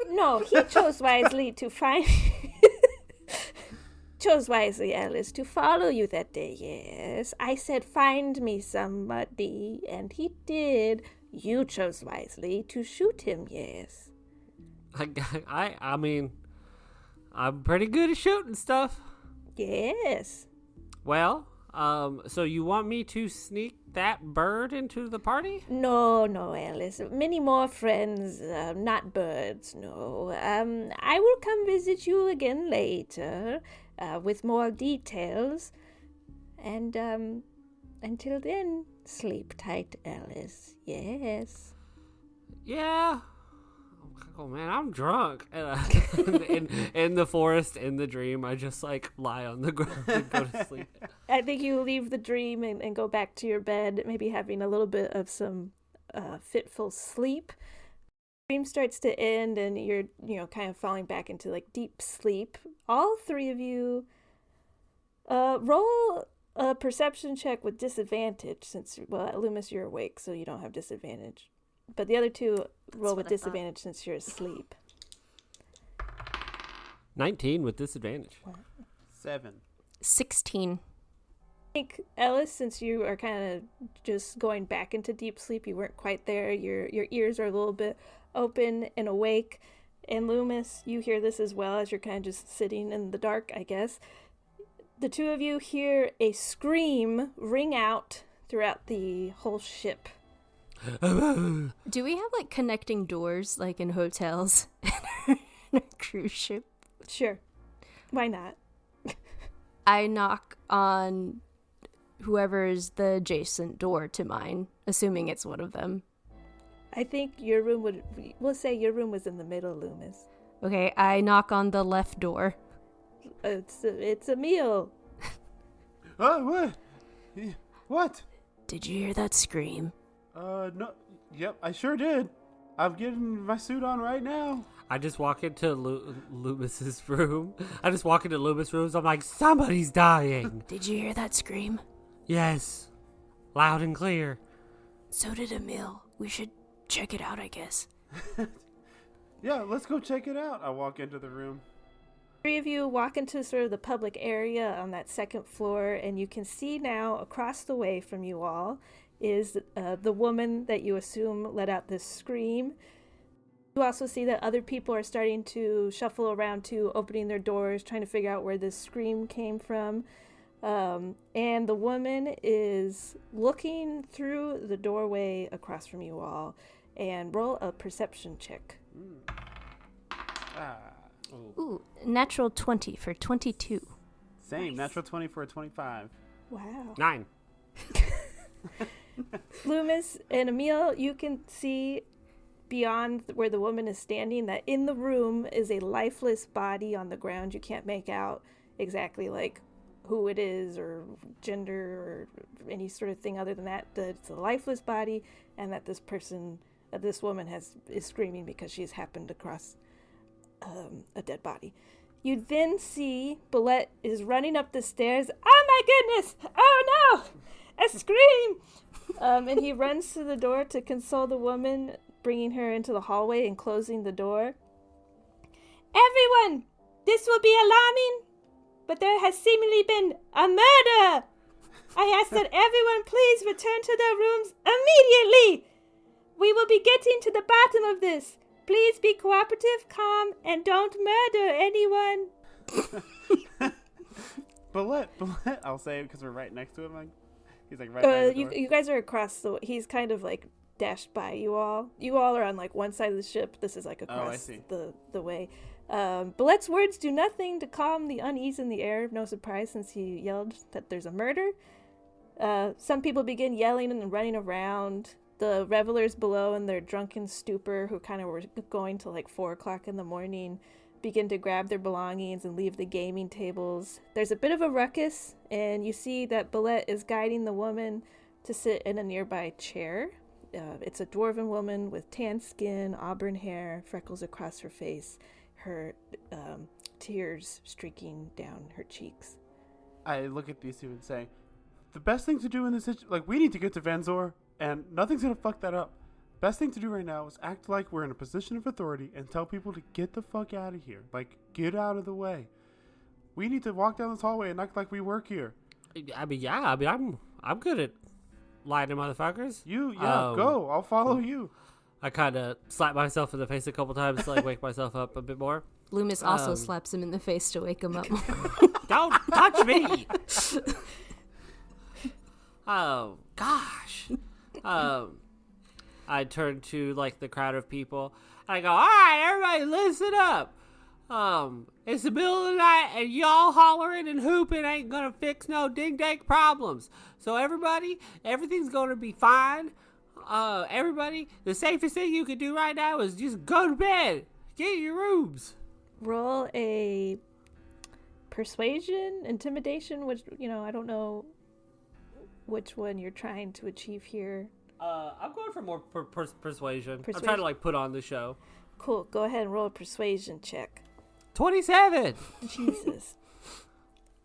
No, he chose wisely to find... chose wisely, Alice, to follow you that day, yes. I said find me somebody, and he did. You chose wisely to shoot him, yes. I mean, I'm pretty good at shooting stuff. Yes. Well, so you want me to sneak that bird into the party? No, Alice. Many more friends, not birds, no. I will come visit you again later, with more details. And, until then, sleep tight, Alice. Yes. Yeah. Oh man, I'm drunk. In the forest, in the dream, I just like lie on the ground and go to sleep. I think you leave the dream and go back to your bed, maybe having a little bit of some fitful sleep. The dream starts to end and you're, kind of falling back into like deep sleep. All three of you roll a perception check with disadvantage since, Loomis, you're awake, so you don't have disadvantage. But the other two roll with disadvantage since you're asleep. 19 with disadvantage. 7. 16. I think, Ellis, since you are kind of just going back into deep sleep, you weren't quite there. Your ears are a little bit open and awake. And Loomis, you hear this as well as you're kind of just sitting in the dark, I guess. The two of you hear a scream ring out throughout the whole ship. Do we have like connecting doors like in hotels in a cruise ship? Sure. Why not? I knock on whoever's the adjacent door to mine, assuming it's one of them. I think your room we'll say your room was in the middle, Loomis. Okay, I knock on the left door. It's a meal. Oh, what? What? Did you hear that scream? No. Yep, I sure did. I'm getting my suit on right now. I just walk into Loomis's room. I just walk into Loomis' room. I'm like, somebody's dying. Did you hear that scream? Yes. Loud and clear. So did Emil. We should check it out, I guess. Yeah, let's go check it out. I walk into the room. Three of you walk into sort of the public area on that second floor, and you can see now across the way from you all is the woman that you assume let out this scream. You also see that other people are starting to shuffle around too, opening their doors, trying to figure out where this scream came from. And the woman is looking through the doorway across from you all. And roll a perception check. Ooh, natural 20 for 22. Same, nice. Natural 20 for a 25. Wow. 9. Loomis and Emil, you can see beyond where the woman is standing that in the room is a lifeless body on the ground. You can't make out exactly like who it is or gender or any sort of thing other than that. It's a lifeless body, and that this person, this woman is screaming because she's happened across a dead body. You then see Bullet is running up the stairs. Oh my goodness! Oh no! A scream! And he runs to the door to console the woman, bringing her into the hallway and closing the door. Everyone, this will be alarming. but there has seemingly been a murder. I ask that everyone please return to their rooms immediately. We will be getting to the bottom of this. Please be cooperative, calm, and don't murder anyone. Bullet, I'll say it because we're right next to him. Like, he's like right by the door. You guys are across the. He's kind of like dashed by you all. You all are on like one side of the ship. This is like across the way. Bullet's words do nothing to calm the unease in the air. No surprise, since he yelled that there's a murder. Some people begin yelling and running around. The revelers below in their drunken stupor, who kind of were going till like 4 o'clock in the morning, begin to grab their belongings and leave the gaming tables. There's a bit of a ruckus, and you see that Bullet is guiding the woman to sit in a nearby chair. It's a dwarven woman with tan skin, auburn hair, freckles across her face, her tears streaking down her cheeks. I look at these two and say, the best thing to do in this situation, like, we need to get to Vanzor, and nothing's going to fuck that up. Best thing to do right now is act like we're in a position of authority and tell people to get the fuck out of here. Like, get out of the way. We need to walk down this hallway and act like we work here. I'm good at lying to motherfuckers. Go. I'll follow you. I kind of slap myself in the face a couple times to like wake myself up a bit more. Loomis also slaps him in the face to wake him up. Don't touch me! Oh, gosh. I turn to like the crowd of people. I go, all right, everybody listen up. It's the middle of the night and y'all hollering and hooping ain't gonna fix no ding-dang problems. So everybody, everything's gonna be fine. Everybody, the safest thing you can do right now is just go to bed. Get in your rooms. Roll a persuasion, intimidation, which, I don't know which one you're trying to achieve here. I'm going for more persuasion. I'm trying to like put on the show. Cool. Go ahead and roll a persuasion check. 27. Jesus.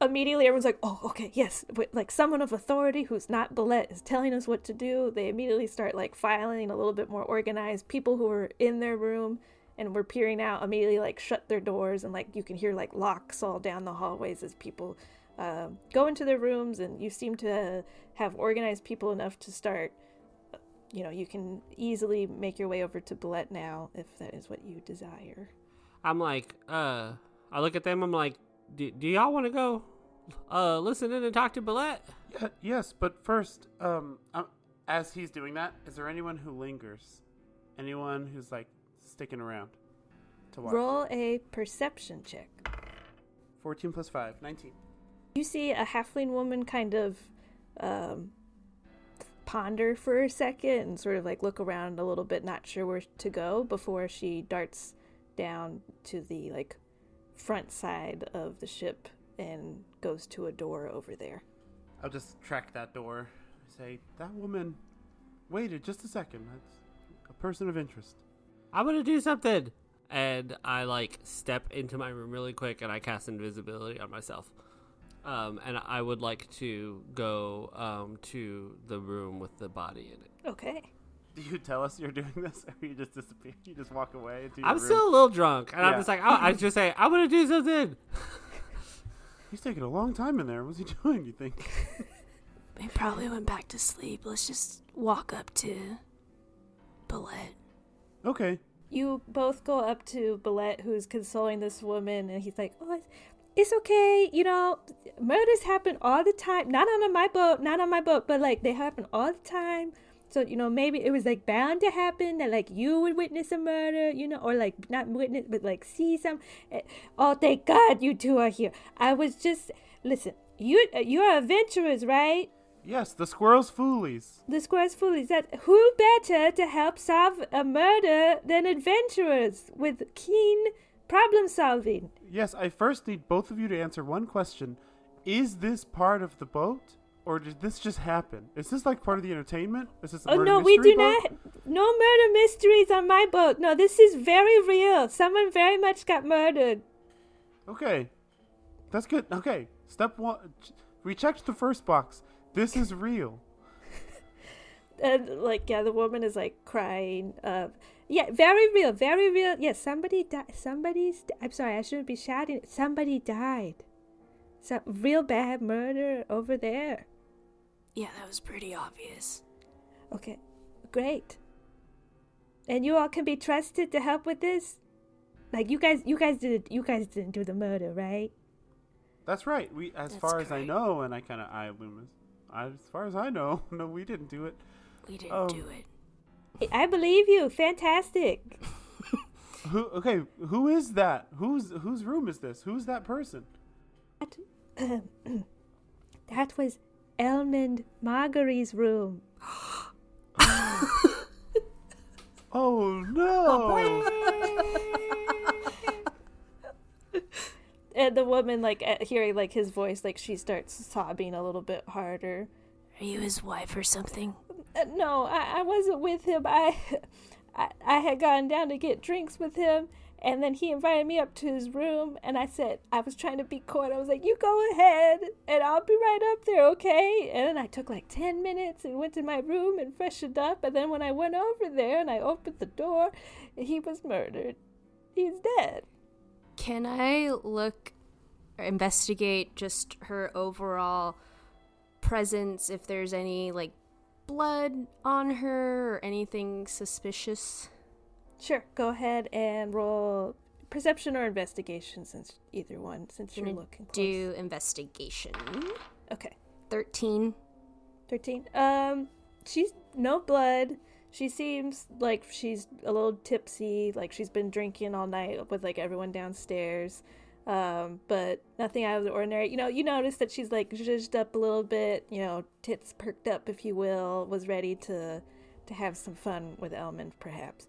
Immediately everyone's like, oh, okay, yes. But, like, someone of authority who's not Bullet is telling us what to do. They immediately start like filing a little bit more organized. People who were in their room and were peering out immediately like shut their doors, and like you can hear like locks all down the hallways as people go into their rooms, and you seem to have organized people enough to start. You can easily make your way over to Bullet now if that is what you desire. I'm like, I look at them. I'm like, do y'all want to go listen in and talk to Bullet? Yes, but first, as he's doing that, is there anyone who lingers? Anyone who's like sticking around to watch? Roll a perception check. 14 plus 5, 19. You see a halfling woman kind of ponder for a second and sort of like look around a little bit, not sure where to go, before she darts down to the like front side of the ship and goes to a door over there. I'll just track that door. Say, that woman waited just a second. That's a person of interest. I'm gonna do something. And I like step into my room really quick and I cast invisibility on myself. And I would like to go to the room with the body in it. Okay. Do you tell us you're doing this, or you just disappear? You just walk away into your I'm room? still a little drunk, and I'm just like, I just say, I'm gonna do something. He's taking a long time in there. What's he doing, you think? He probably went back to sleep. Let's just walk up to Bullet. Okay. You both go up to Bullet, who's consoling this woman, and he's like, oh, it's okay, murders happen all the time. Not on my boat, but like they happen all the time. So, maybe it was like bound to happen that like you would witness a murder, or like not witness, but like see some. Oh, thank God you two are here. I was just, listen, you're adventurers, right? Yes, the Squirrel's Foolies. The Squirrel's Foolies. Who better to help solve a murder than adventurers with keen problem solving? Yes, I first need both of you to answer one question. Is this part of the boat? Or did this just happen? Is this like part of the entertainment? Is this a murder we mystery do boat? not. No murder mysteries on my boat. No, this is very real. Someone very much got murdered. Okay. That's good. Okay. Step 1. We checked the first box. This is real. And the woman is like crying. Yeah, very real, very real. Yes, somebody died. I'm sorry, I shouldn't be shouting. Somebody died. Some real bad murder over there. Yeah, that was pretty obvious. Okay, great. And you all can be trusted to help with this? Like you guys didn't do the murder, right? That's right. As That's far as I correct. know, and as far as I know, no, we didn't do it. We didn't do it. I believe you. Fantastic. Who is that? Whose room is this? Who's that person? That was Elmond Marguerite's room. Oh no! And the woman, like, at hearing, like, his voice, like, she starts sobbing a little bit harder. Are you his wife or something? No, I wasn't with him. I had gone down to get drinks with him, and then he invited me up to his room, and I said, I was trying to be coy. I was like, you go ahead, and I'll be right up there, okay? And then I took, like, 10 minutes and went to my room and freshened up, and then when I went over there and I opened the door, he was murdered. He's dead. Can I look or investigate just her overall presence, if there's any, like, blood on her or anything suspicious? Sure, go ahead and roll perception or investigation, since you're looking close. Do investigation. Okay. 13. 13. She's no blood. She seems like she's a little tipsy, like she's been drinking all night with like everyone downstairs. But nothing out of the ordinary. You notice that she's like zhuzhed up a little bit, tits perked up, if you will, was ready to have some fun with Elmond, perhaps.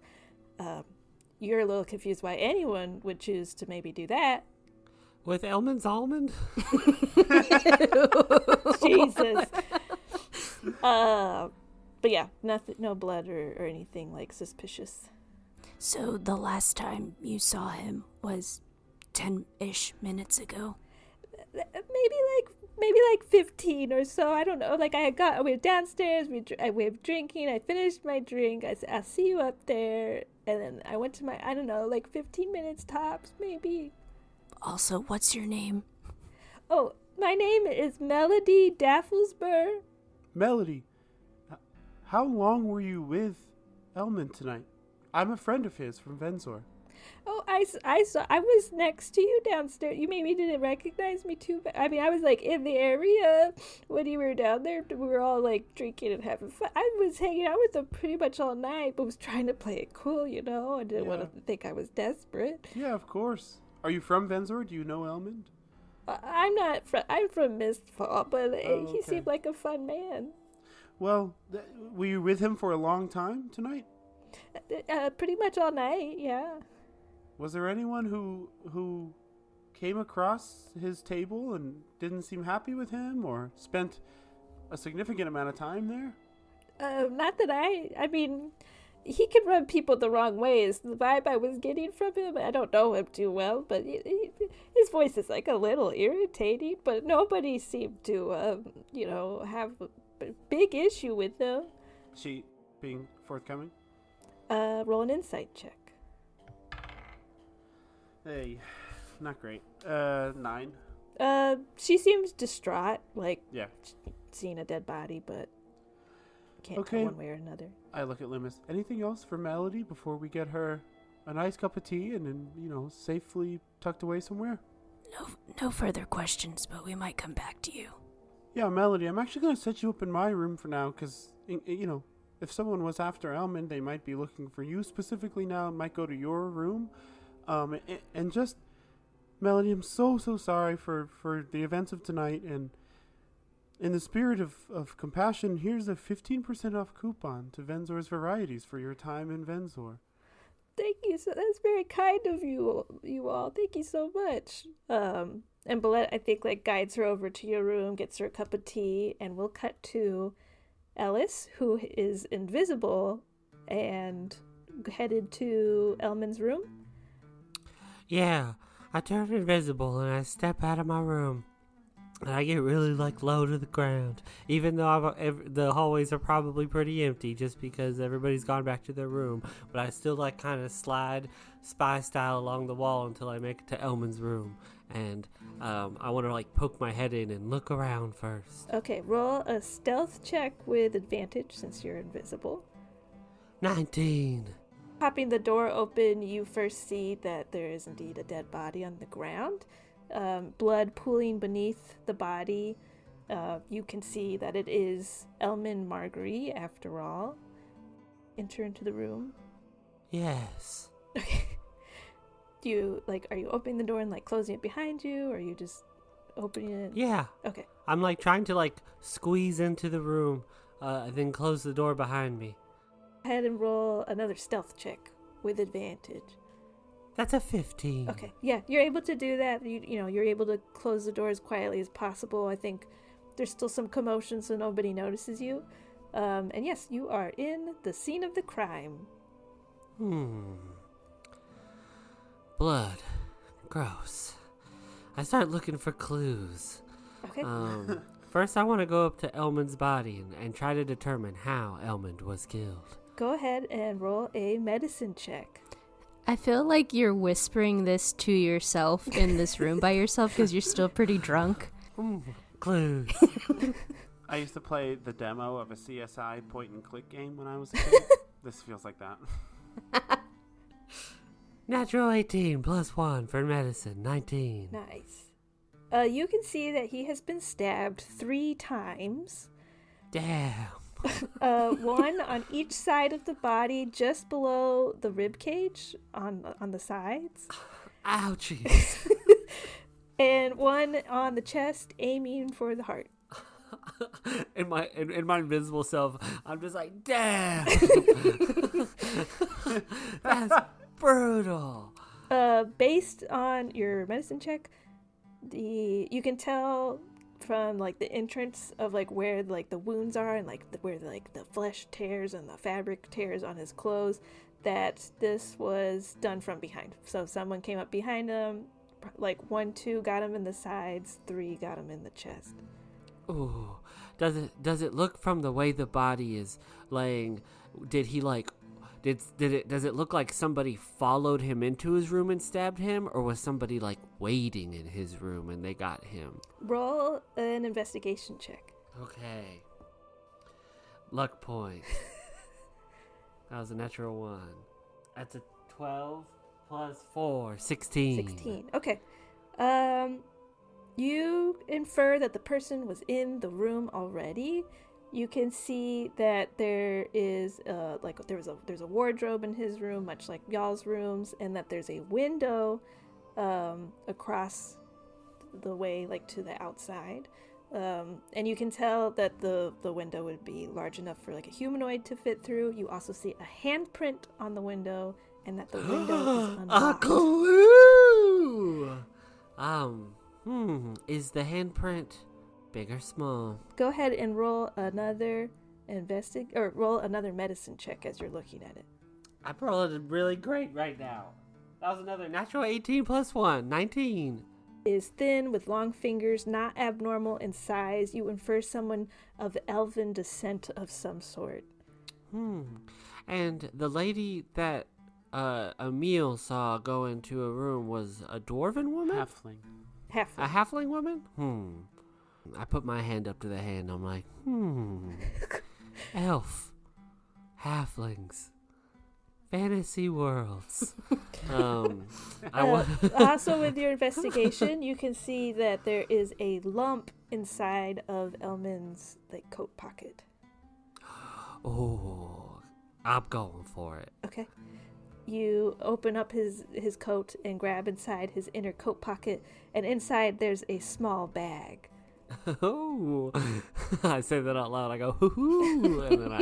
You're a little confused why anyone would choose to maybe do that. With Elmond's almond? Jesus. But yeah, nothing, no blood or anything like suspicious. So the last time you saw him was 10-ish minutes ago? Maybe like 15 or so. I don't know. Like we were downstairs. We were drinking. I finished my drink. I said, "I'll see you up there." And then I went to I don't know, like 15 minutes tops, maybe. Also, what's your name? Oh, my name is Melody Dafflesburg. Melody, how long were you with Elmond tonight? I'm a friend of his from Venzor. Oh, I saw. I was next to you downstairs. You maybe didn't recognize me too, but I mean, I was like in the area when you were down there. We were all like drinking and having fun. I was hanging out with them pretty much all night, but was trying to play it cool, I didn't want to think I was desperate. Yeah, of course. Are you from Venzor? Do you know Elmond? I'm not. I'm from Mistfall, but he okay. seemed like a fun man. Well, were you with him for a long time tonight? Pretty much all night. Yeah. Was there anyone who came across his table and didn't seem happy with him or spent a significant amount of time there? Not that I mean, he could rub people the wrong ways. The vibe I was getting from him, I don't know him too well, but his voice is like a little irritating, but nobody seemed to, have a big issue with him. She being forthcoming? Roll an insight check. Hey, not great. 9. She seems distraught, like Yeah. seeing a dead body, but can't Okay. tell one way or another. I look at Limus. Anything else for Melody before we get her a nice cup of tea and then, safely tucked away somewhere? No further questions, but we might come back to you. Yeah, Melody, I'm actually going to set you up in my room for now because, if someone was after Elmond, they might be looking for you specifically now and might go to your room. And just, Melody, I'm so sorry for the events of tonight, and in the spirit of compassion, here's a 15% off coupon to Venzor's Varieties for your time in Venzor. Thank you. So that's very kind of you all. Thank you so much. And Anbalet, I think, like guides her over to your room, gets her a cup of tea, and we'll cut to Ellis, who is invisible and headed to Elmond's room. Yeah, I turn invisible and I step out of my room. And I get really, low to the ground. Even though the hallways are probably pretty empty just because everybody's gone back to their room. But I still, kind of slide spy style along the wall until I make it to Elman's room. And I want to like poke my head in and look around first. Okay, roll a stealth check with advantage since you're invisible. 19. Popping the door open, you first see that there is indeed a dead body on the ground. Blood pooling beneath the body. You can see that it is Elman Marguerite, after all. Enter into the room. Yes. Okay. Are you opening the door and like closing it behind you, or are you just opening it? Yeah. Okay. I'm like trying to like squeeze into the room, and then close the door behind me. Go ahead and roll another stealth check with advantage. That's a 15. Okay. Yeah, you're able to do that. You're able to close the door as quietly as possible. I think there's still some commotion, so nobody notices you. And yes, you are in the scene of the crime. Blood. Gross. I start looking for clues. Okay. First, I want to go up to Elman's body and try to determine how Elman was killed. Go ahead and roll a medicine check. I feel like you're whispering this to yourself in this room by yourself because you're still pretty drunk. Clues. I used to play the demo of a CSI point-and-click game when I was a kid. This feels like that. Natural 18 plus 1 for medicine. 19. Nice. You can see that he has been stabbed 3 times. Damn. One on each side of the body, just below the rib cage on the sides. Ouchies. And one on the chest, aiming for the heart. In my invisible self, I'm just like, damn. That's brutal. Based on your medicine check, you can tell from like the entrance of like where like the wounds are and like where like the flesh tears and the fabric tears on his clothes, that this was done from behind. So someone came up behind him, like 1, 2 got him in the sides, 3 got him in the chest. Ooh, does it look from the way the body is laying? Did he like? Does it look like somebody followed him into his room and stabbed him, or was somebody like waiting in his room and they got him? Roll an investigation check. Okay. Luck point. That was a natural 1. That's a 12 plus 4, 16. 16. Okay. You infer that the person was in the room already. You can see that there is there's a wardrobe in his room, much like y'all's rooms, and that there's a window across the way, like to the outside. And you can tell that the window would be large enough for like a humanoid to fit through. You also see a handprint on the window, and that the window is unlocked. A clue! Is the handprint big or small? Go ahead and roll another roll another medicine check as you're looking at it. I'm rolling really great right now. That was another natural 18 plus 1, 19. Is thin with long fingers, not abnormal in size. You infer someone of elven descent of some sort. And the lady that Emil saw go into a room was a dwarven woman? Halfling. A halfling woman? I put my hand up to the hand. I'm like, elf, halflings, fantasy worlds. Also, with your investigation, you can see that there is a lump inside of Elman's like coat pocket. Oh, I'm going for it. Okay. You open up his coat and grab inside his inner coat pocket, and inside there's a small bag. Oh, I say that out loud. I go, hoo-hoo, and then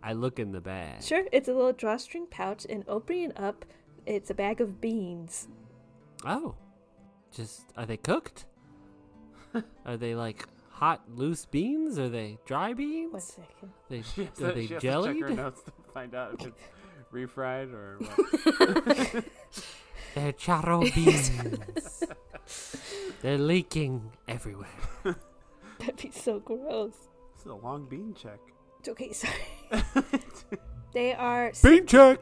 I look in the bag. Sure, it's a little drawstring pouch, and opening it up, it's a bag of beans. Oh, are they cooked? Are they like hot, loose beans? Are they dry beans? 1 second. Are they She has jellied? to check her notes to find out if it's refried or what. They're charro beans. They're leaking everywhere. That'd be so gross. This is a long bean check. Okay, sorry. They are... Bean check!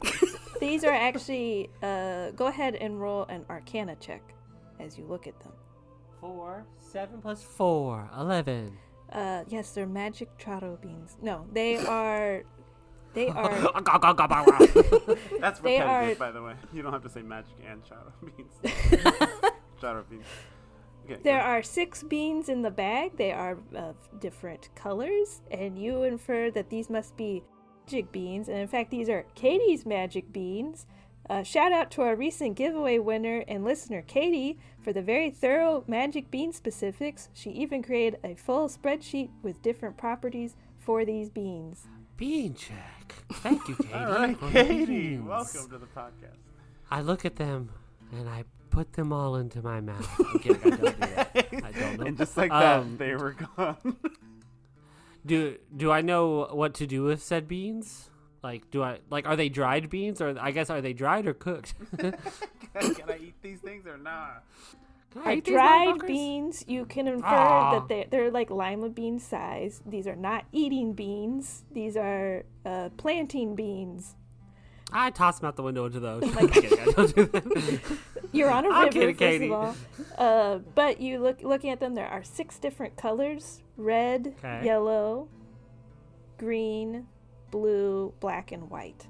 These are actually... go ahead and roll an Arcana check as you look at them. 4, 7 plus 4, 11. Yes, they're magic Charo beans. No, they are... They are... That's They repetitive, are- by the way. You don't have to say magic and charo beans. Charo beans. Okay, There go. are 6 beans in the bag. They are of different colors, and you infer that these must be magic beans. And in fact, these are Katie's magic beans. Shout out to our recent giveaway winner and listener, Katie, for the very thorough magic bean specifics. She even created a full spreadsheet with different properties for these beans. Bean check. Thank you, Katie. All right, for the Katie, beans. welcome to the podcast. I look at them and I put them all into my mouth. I'm kidding, I don't do that. I don't know. And just like that, Um, they were gone. Do I know what to do with said beans? Like, are they dried beans, or I guess are they dried or cooked? Can I eat these things or not? Can I eat these Dried motherfuckers? beans, you can infer Ah. that they're like lima bean size. These are not eating beans. These are planting beans. I toss them out the window into the ocean. I'm kidding, I don't do that. You're on a I'm river, kidding, first Katie. of all. But you looking at them, there are 6 different colors: red, Okay. yellow, green, blue, black, and white.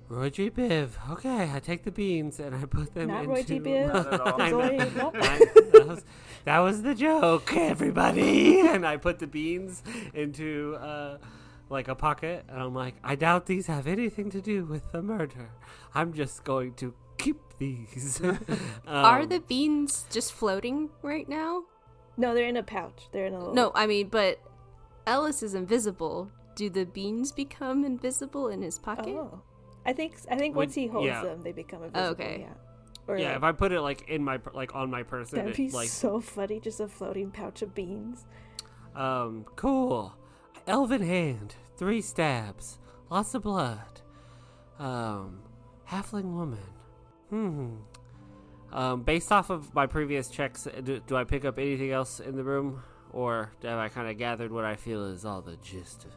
Roy G. Biv. Okay, I take the beans and I put them Not into... Roy G. Biv. Not at all. I There's know. only- nope. That was the joke, everybody. And I put the beans into like a pocket, and I'm like, I doubt these have anything to do with the murder. I'm just going to keep these. Are the beans just floating right now? No, they're in a pouch. They're in a little... No, I mean, but Ellis is invisible. Do the beans become invisible in his pocket? Oh. I think once he holds them, they become invisible. Okay. Yeah. Or Yeah, like, if I put it like in my on my person, that'd be it, like so funny. Just a floating pouch of beans. cool. Elven hand, 3 stabs, lots of blood. Halfling woman. Based off of my previous checks, do I pick up anything else in the room, or have I kind of gathered what I feel is all the gist of it?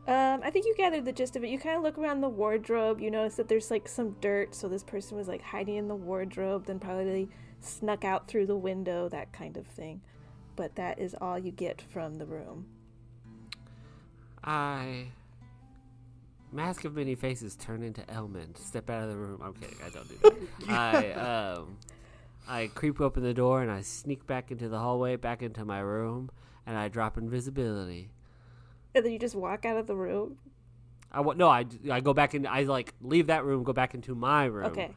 I think you gathered the gist of it. You kind of look around the wardrobe. You notice that there's like some dirt, so this person was like hiding in the wardrobe, then probably snuck out through the window, that kind of thing. But that is all you get from the room. Mask of many faces turn into Elmond. Step out of the room. I'm kidding. I don't do that. I creep open the door and I sneak back into the hallway, back into my room, and I drop invisibility. And then you just walk out of the room. I go back in. I like leave that room, go back into my room. Okay.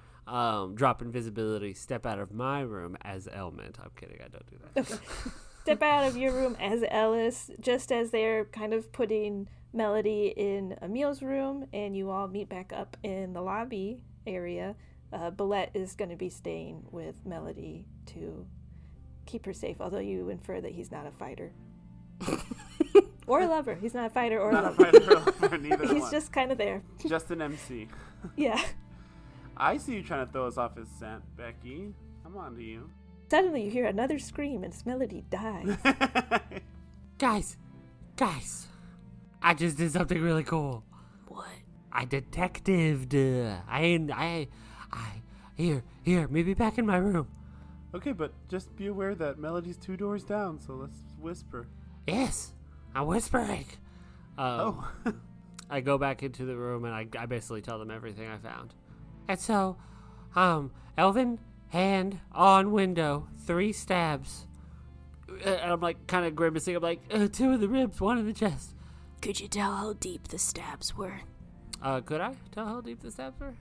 Drop invisibility, step out of my room as Elmond. I'm kidding. I don't do that. Okay. Step out of your room as Ellis, just as they're kind of putting Melody in Emil's room, and you all meet back up in the lobby area. Balette is going to be staying with Melody to keep her safe, although you infer that he's not a fighter. Or a lover. He's not a fighter or a Not a lover. fighter or lover, neither He's one. just kind of there. Just an MC. Yeah. I see you trying to throw us off his scent, Becky. I'm on to you. Suddenly you hear another scream and Melody dies. Guys, I just did something really cool. What? I detectived. Here, meet me back in my room. Okay, but just be aware that Melody's 2 doors down, so let's whisper. Yes, I'm whispering. Oh. I go back into the room and I basically tell them everything I found. And so, Elven, hand, on window, 3 stabs. And I'm like kind of grimacing. I'm like, 2 in the ribs, 1 in the chest. Could you tell how deep the stabs were? Could I tell how deep the stabs were?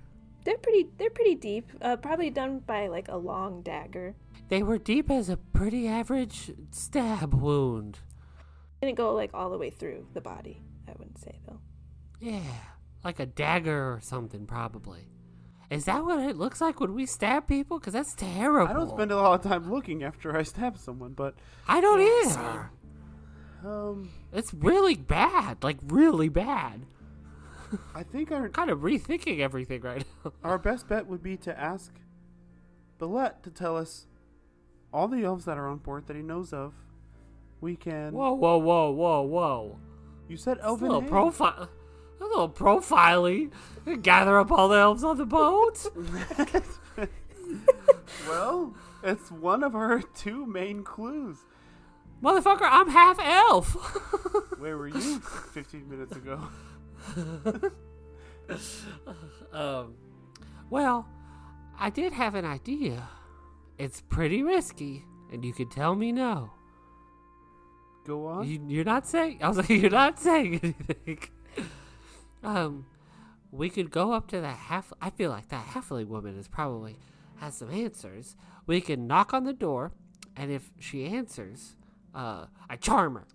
They're pretty deep. Probably done by like a long dagger. They were deep as a pretty average stab wound. Didn't go like all the way through the body, I wouldn't say though. Yeah, like a dagger or something, probably. Is that what it looks like when we stab people? Because that's terrible. I don't spend a lot of time looking after I stab someone, but I don't Yeah, either. It's really bad, like really bad. I think our I'm kind of rethinking everything right now. our best bet would be to ask Balette to tell us all the elves that are on board that he knows of. We can. Whoa. You said That's a elven little hand. profile. A little profiling. Gather up all the elves on the boat. Well, it's one of our 2 main clues. Motherfucker, I'm half elf. Where were you 15 minutes ago? Well, I did have an idea. It's pretty risky, and you could tell me no. Go on. You're not saying. I was like, you're not saying anything. We could go up to that I feel like that halfling woman has some answers. We can knock on the door, and if she answers, I charm her.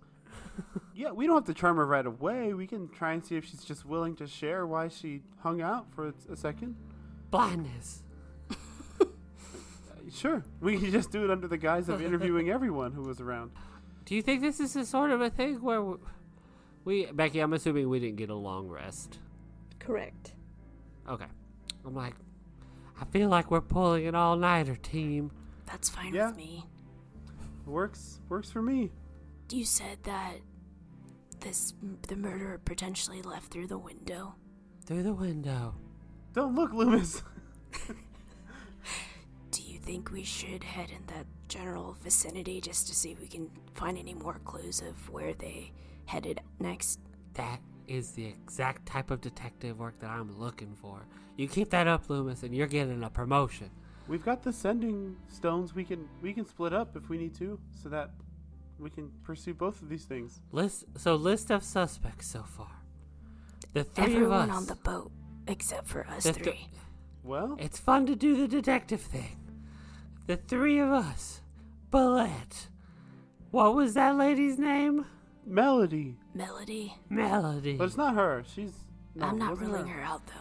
Yeah, we don't have to charm her right away. We can try and see if she's just willing to share why she hung out for a second. Blindness. Sure. We can just do it under the guise of interviewing everyone who was around. Do you think this is a sort of a thing where Becky, I'm assuming we didn't get a long rest. Correct. Okay. I'm like, I feel like we're pulling an all-nighter, team. That's fine Yeah. with me. Works for me. You said that the murderer potentially left through the window. Through the window. Don't look, Loomis. Do you think we should head in that general vicinity just to see if we can find any more clues of where they headed next? That is the exact type of detective work that I'm looking for. You keep that up, Loomis, and you're getting a promotion. We've got the sending stones. We can split up if we need to, so that we can pursue both of these things. List of suspects so far. The 3 Everyone of us. on the boat except for us The 3. Well, It's fun to do the detective thing. The 3 of us. Bullet. What was that lady's name? Melody. Melody. Melody. But it's not her. No, I'm it not wasn't ruling her out though.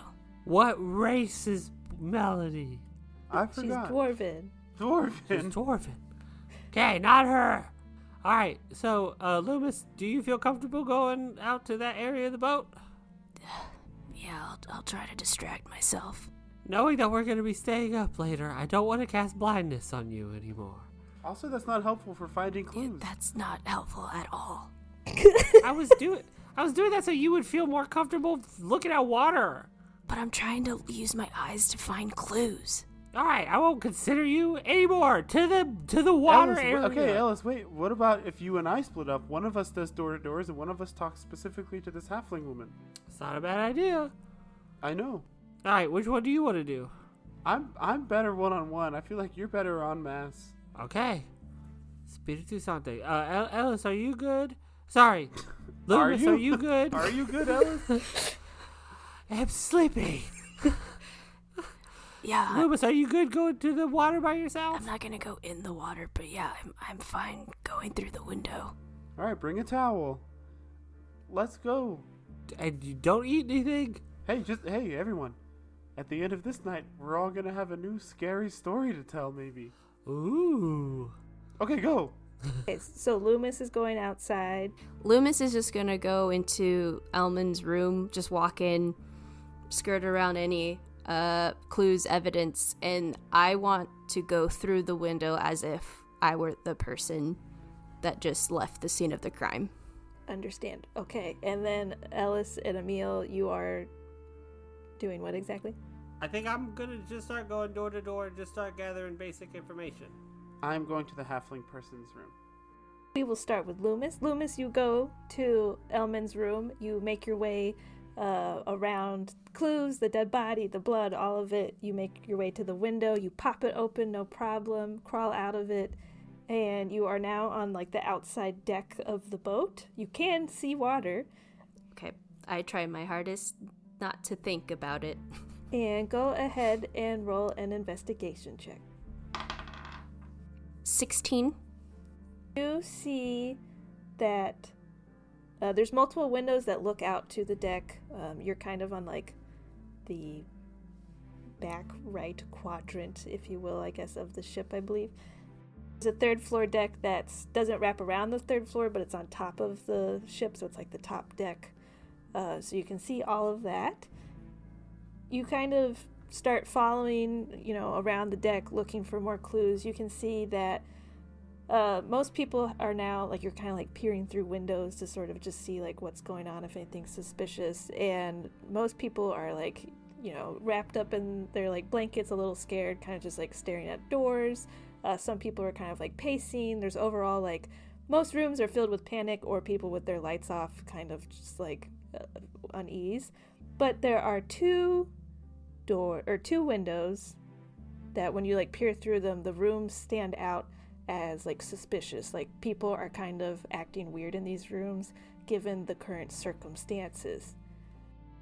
What race is Melody? I She's forgot. dwarven. She's Dwarven. dwarven. Okay, not her. All right, so Loomis, do you feel comfortable going out to that area of the boat? Yeah, I'll try to distract myself. Knowing that we're going to be staying up later, I don't want to cast blindness on you anymore. Also, that's not helpful for finding Yeah, clues. that's not helpful at all. I was doing that so you would feel more comfortable looking at water. But I'm trying to use my eyes to find clues. All right, I won't consider you anymore. To the water Ellis, area. okay, Ellis, wait. What about if you and I split up? One of us does door to doors, and one of us talks specifically to this halfling woman. It's not a bad idea. I know. All right, which one do you want to do? I'm better one-on-one. I feel like you're better en masse. Okay. Spiritu Sante. Ellis, are you good? Sorry. Loomis, are you good? Are you good, Ellis? I'm sleepy. Yeah, Loomis, are you good going to the water by yourself? I'm not gonna go in the water, but yeah, I'm fine going through the window. All right, bring a towel. Let's go. And you don't eat anything? Hey, everyone. At the end of this night, we're all gonna have a new scary story to tell, maybe. Ooh. Okay, go. Okay, so Loomis is going outside. Loomis is just gonna go into Elman's room, just walk in, skirt around any clues, evidence, and I want to go through the window as if I were the person that just left the scene of the crime. Understand. Okay, and then Ellis and Emil, you are doing what exactly? I think I'm going to just start going door to door and just start gathering basic information. I'm going to the halfling person's room. We will start with Loomis. Loomis, you go to Elman's room. You make your way around clues, the dead body, the blood, all of it. You make your way to the window. You pop it open, no problem. Crawl out of it. And you are now on like the outside deck of the boat. You can see water. Okay, I try my hardest not to think about it. And go ahead and roll an investigation check. 16. You see that there's multiple windows that look out to the deck. You're kind of on like the back right quadrant, if you will, I guess, of the ship, I believe. There's a third floor deck that doesn't wrap around the third floor, but it's on top of the ship, so it's like the top deck. So you can see all of that. You kind of start following, around the deck looking for more clues. You can see that Most people are now, like, you're kind of, like, peering through windows to sort of just see, like, what's going on, if anything's suspicious. And most people are, like, you know, wrapped up in their, like, blankets, a little scared, kind of just, like, staring at doors. Some people are kind of, like, pacing. There's overall, like, most rooms are filled with panic or people with their lights off, kind of just, like, unease. But there are two windows that when you, like, peer through them, the rooms stand out as, like, suspicious. Like, people are kind of acting weird in these rooms given the current circumstances.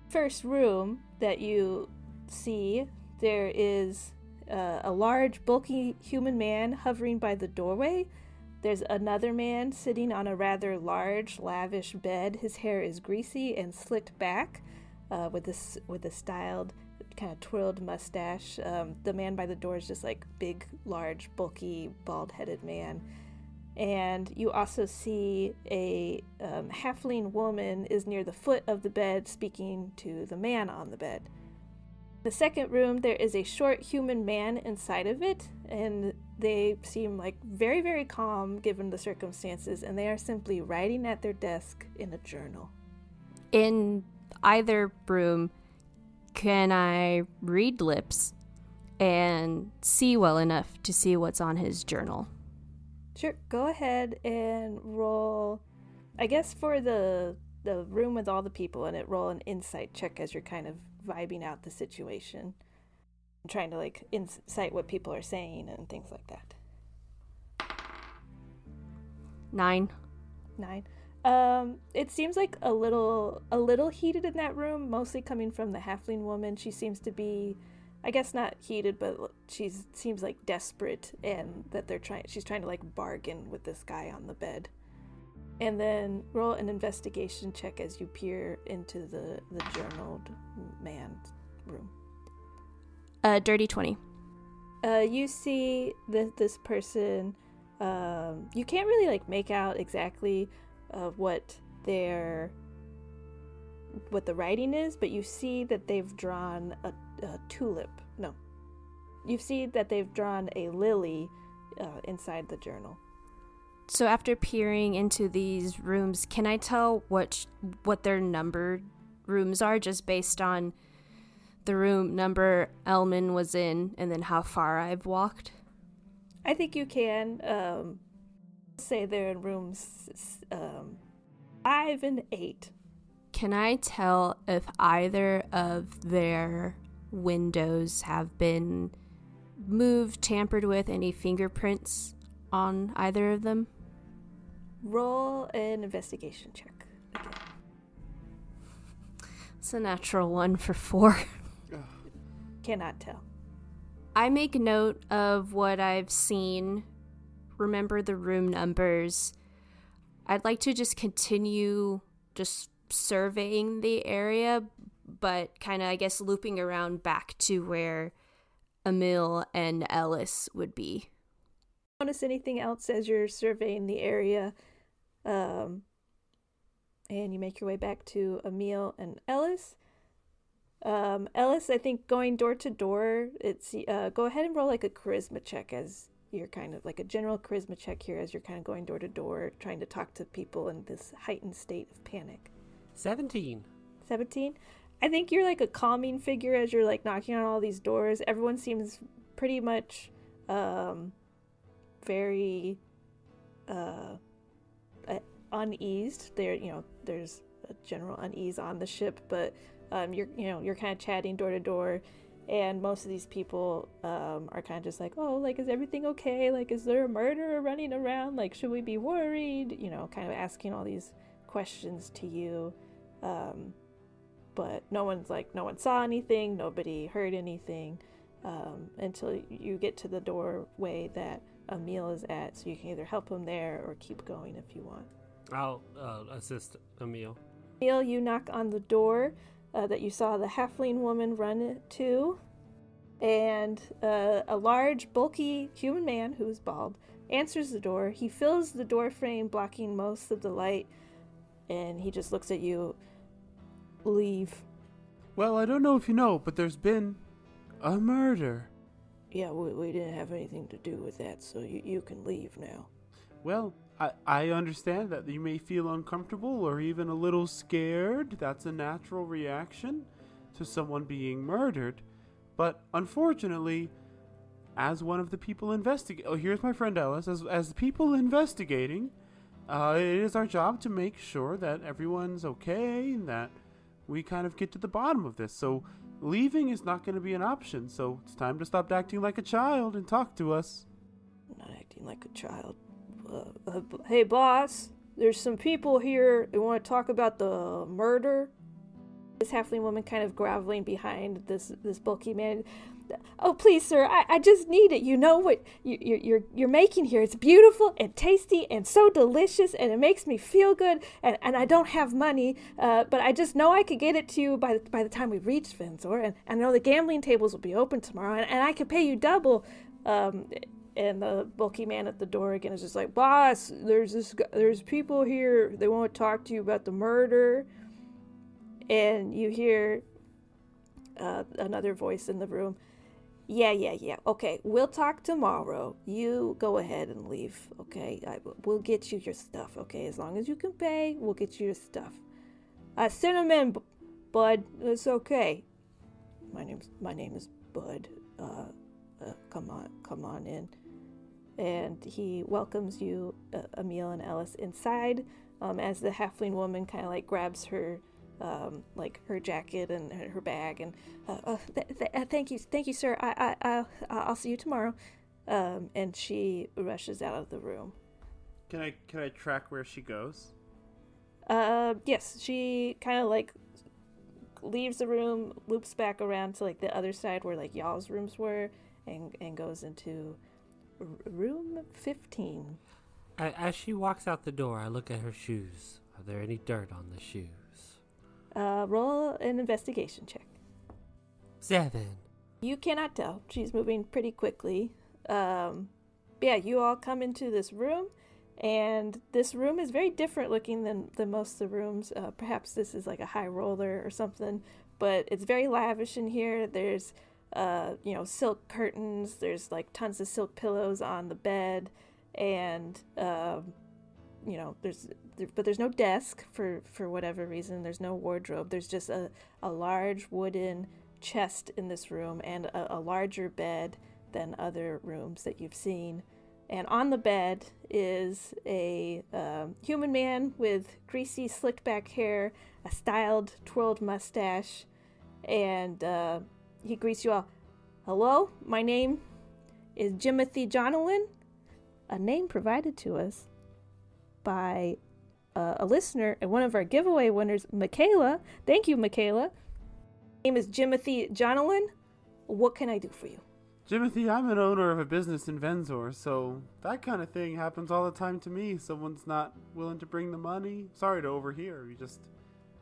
First room that you see, there is a large, bulky human man hovering by the doorway. There's another man sitting on a rather large, lavish bed. His hair is greasy and slicked back with a styled, kind of twirled mustache. The man by the door is just like big, large, bulky, bald-headed man. And you also see a halfling woman is near the foot of the bed speaking to the man on the bed. The second room, there is a short human man inside of it, and they seem like very, very calm given the circumstances, and they are simply writing at their desk in a journal. In either room, can I read lips and see well enough to see what's on his journal? Sure, go ahead and roll, I guess for the room with all the people in it, roll an insight check as you're kind of vibing out the situation. And trying to, like, insight what people are saying and things like that. 9. It seems like a little heated in that room, mostly coming from the halfling woman. She seems to be, I guess not heated, but seems like desperate, and that she's trying to, like, bargain with this guy on the bed. And then roll an investigation check as you peer into the journaled man's room. Dirty 20. You see this person, you can't really, like, make out exactly what the writing is, but you see that they've drawn a tulip. No. You see that they've drawn a lily inside the journal. So after peering into these rooms, can I tell what their numbered rooms are just based on the room number Elman was in and then how far I've walked? I think you can say they're in rooms 5 and 8. Can I tell if either of their windows have been moved, tampered with, any fingerprints on either of them? Roll an investigation check. Again. It's a natural 1 for 4. Cannot tell. I make note of what I've seen, remember the room numbers. I'd like to just continue just surveying the area, but kind of, I guess, looping around back to where Emil and Ellis would be. Notice anything else as you're surveying the area, and you make your way back to Emil and Ellis. Ellis, I think going door to door, go ahead and roll like a charisma check as you're kind of like a general charisma check here as you're kind of going door to door, trying to talk to people in this heightened state of panic. 17. 17? I think you're like a calming figure as you're like knocking on all these doors. Everyone seems pretty much very uneased. There's a general unease on the ship, but you're kind of chatting door to door, and most of these people are kind of just like, oh, like, is everything okay? Like, is there a murderer running around? Like, should we be worried? Kind of asking all these questions to you. But no one saw anything, nobody heard anything, until you get to the doorway that Emil is at, so you can either help him there or keep going if you want. I'll assist Emil. Emil, you knock on the door that you saw the halfling woman run to, and a large, bulky human man who's bald answers the door. He fills the door frame, blocking most of the light, and he just looks at you. Leave. Well, I don't know if you know, but there's been a murder. Yeah, we didn't have anything to do with that, so you can leave now. Well, I understand that you may feel uncomfortable or even a little scared. That's a natural reaction to someone being murdered. But unfortunately, as one of the people here's my friend Ellis. As the people investigating, it is our job to make sure that everyone's okay and that we kind of get to the bottom of this. So leaving is not going to be an option. So it's time to stop acting like a child and talk to us. I'm not acting like a child. Hey, boss, there's some people here that want to talk about the murder. This halfling woman kind of groveling behind this bulky man. Oh, please, sir, I just need it. You know what you're making here. It's beautiful and tasty and so delicious, and it makes me feel good, and I don't have money, but I just know I could get it to you by the time we reach Fenzor, and I know the gambling tables will be open tomorrow, and I can pay you double. And the bulky man at the door again is just like, boss, there's people here. They want to talk to you about the murder. And you hear another voice in the room. Yeah. Okay, we'll talk tomorrow. You go ahead and leave, okay? We'll get you your stuff, okay? As long as you can pay, we'll get you your stuff. Cinnamon, Bud, it's okay. My name is Bud. Come on in. And he welcomes you, Emil and Ellis, inside. As the halfling woman kind of like grabs her. Like her jacket and her bag, and thank you, sir. I'll see you tomorrow. And she rushes out of the room. Can I track where she goes? Yes, she kind of like leaves the room, loops back around to like the other side where like y'all's rooms were, and goes into room 15. As she walks out the door, I look at her shoes. Are there any dirt on the shoes? Roll an investigation check. 7. You cannot tell. She's moving pretty quickly. Yeah, you all come into this room, and this room is very different looking than most of the rooms. Perhaps this is like a high roller or something, but it's very lavish in here. There's, silk curtains. There's like tons of silk pillows on the bed, and there's no desk for whatever reason. There's no wardrobe. There's just a large wooden chest in this room and a larger bed than other rooms that you've seen. And on the bed is a human man with greasy slicked back hair, a styled twirled mustache, and he greets you all. Hello, my name is Jimothy Jonalyn, a name provided to us by a listener and one of our giveaway winners, Michaela. Thank you, Michaela. My name is Jimothy Jonalyn. What can I do for you? Jimothy, I'm an owner of a business in Venzor, so that kind of thing happens all the time to me. Someone's not willing to bring the money. Sorry to overhear. We just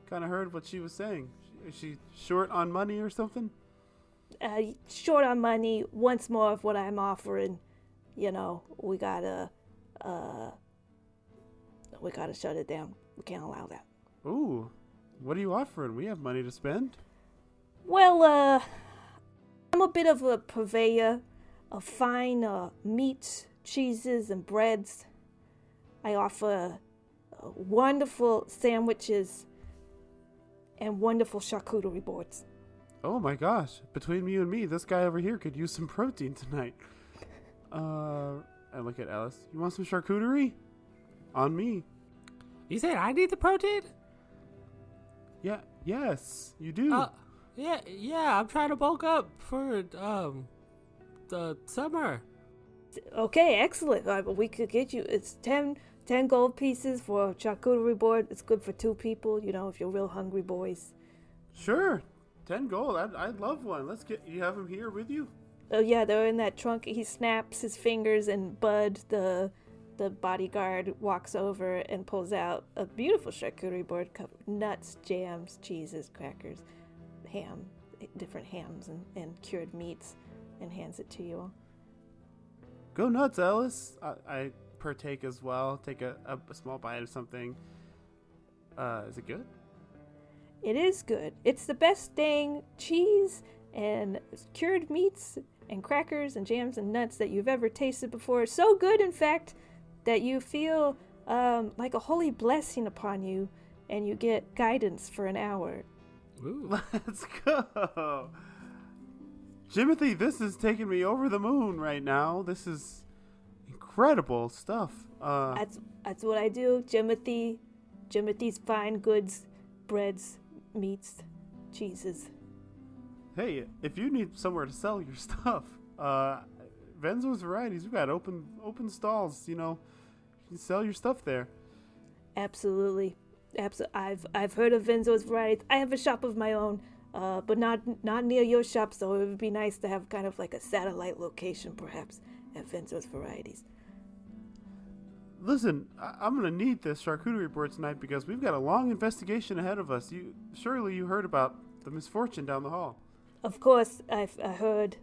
kind of heard what she was saying. Is she short on money or something? Short on money. Once more of what I'm offering. We gotta shut it down. We can't allow that. Ooh, what are you offering? We have money to spend. Well, I'm a bit of a purveyor of fine meats, cheeses, and breads. I offer wonderful sandwiches and wonderful charcuterie boards. Oh my gosh, between you and me, this guy over here could use some protein tonight. I look at Alice. You want some charcuterie? On me. You said I need the protein? Yeah, yes, you do. Yeah, I'm trying to bulk up for the summer. Okay, excellent. We could get you, it's 10 gold pieces for a charcuterie board. It's good for 2 people, if you're real hungry boys. Sure, 10 gold. I'd love one. You have them here with you? Oh yeah, they're in that trunk. He snaps his fingers, and Bud, the bodyguard, walks over and pulls out a beautiful charcuterie board covered with nuts, jams, cheeses, crackers, ham, different hams and cured meats, and hands it to you all. Go nuts, Alice. I partake as well. Take a small bite of something. Is it good? It is good. It's the best dang cheese and cured meats and crackers and jams and nuts that you've ever tasted before. So good, in fact, that you feel like a holy blessing upon you, and you get guidance for an hour. Ooh. Let's go. Jimothy, this is taking me over the moon right now. This is incredible stuff. That's what I do. Jimothy's fine goods, breads, meats, cheeses. Hey, if you need somewhere to sell your stuff, Venzo's Varieties, we've got open stalls, you know. You can sell your stuff there. Absolutely. I've heard of Venzo's Varieties. I have a shop of my own, but not near your shop, so it would be nice to have kind of like a satellite location, perhaps, at Venzo's Varieties. Listen, I'm going to need this charcuterie board tonight because we've got a long investigation ahead of us. Surely you heard about the misfortune down the hall. Of course, I heard.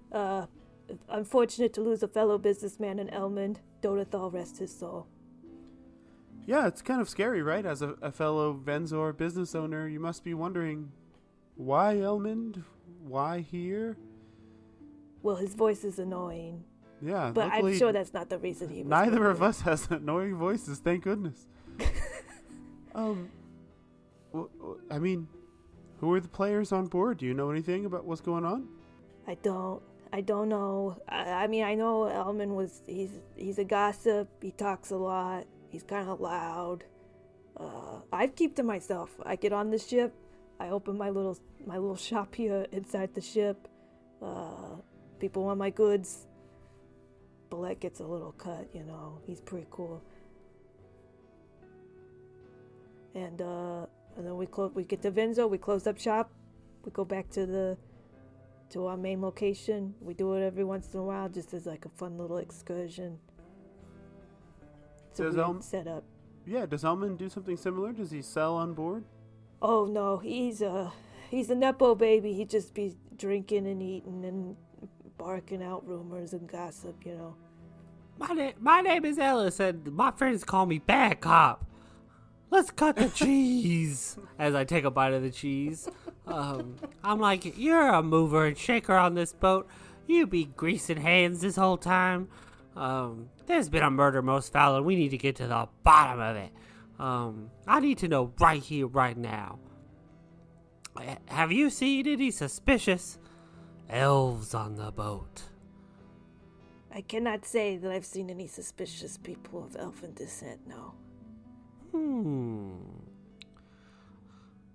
Unfortunate to lose a fellow businessman in Elmond. Dodathal rest his soul. Yeah, it's kind of scary, right? As a fellow Venzor business owner, you must be wondering, why Elmond? Why here? Well, his voice is annoying. Yeah, but I'm sure that's not the reason he was. Neither of us has annoying voices, thank goodness. I mean, who are the players on board? Do you know anything about what's going on? I don't know. I mean, I know Elman he's a gossip. He talks a lot. He's kind of loud. I keep to myself. I get on the ship. I open my little shop here inside the ship. People want my goods. Ballet gets a little cut, you know. He's pretty cool. And then we get to Venzo. We close up shop. We go back to our main location. We do it every once in a while, just as like a fun little excursion. It's a weird setup. Yeah, does Elman do something similar? Does he sell on board? Oh no, he's a nepo baby. He just be drinking and eating and barking out rumors and gossip, you know. My name is Ellis, and my friends call me Bad Cop. Let's cut the cheese. As I take a bite of the cheese, I'm like, you're a mover and shaker on this boat. You be greasing hands this whole time. There's been a murder most foul, and we need to get to the bottom of it. I need to know right here, right now. Have you seen any suspicious elves on the boat? I cannot say that I've seen any suspicious people of elfin descent, no.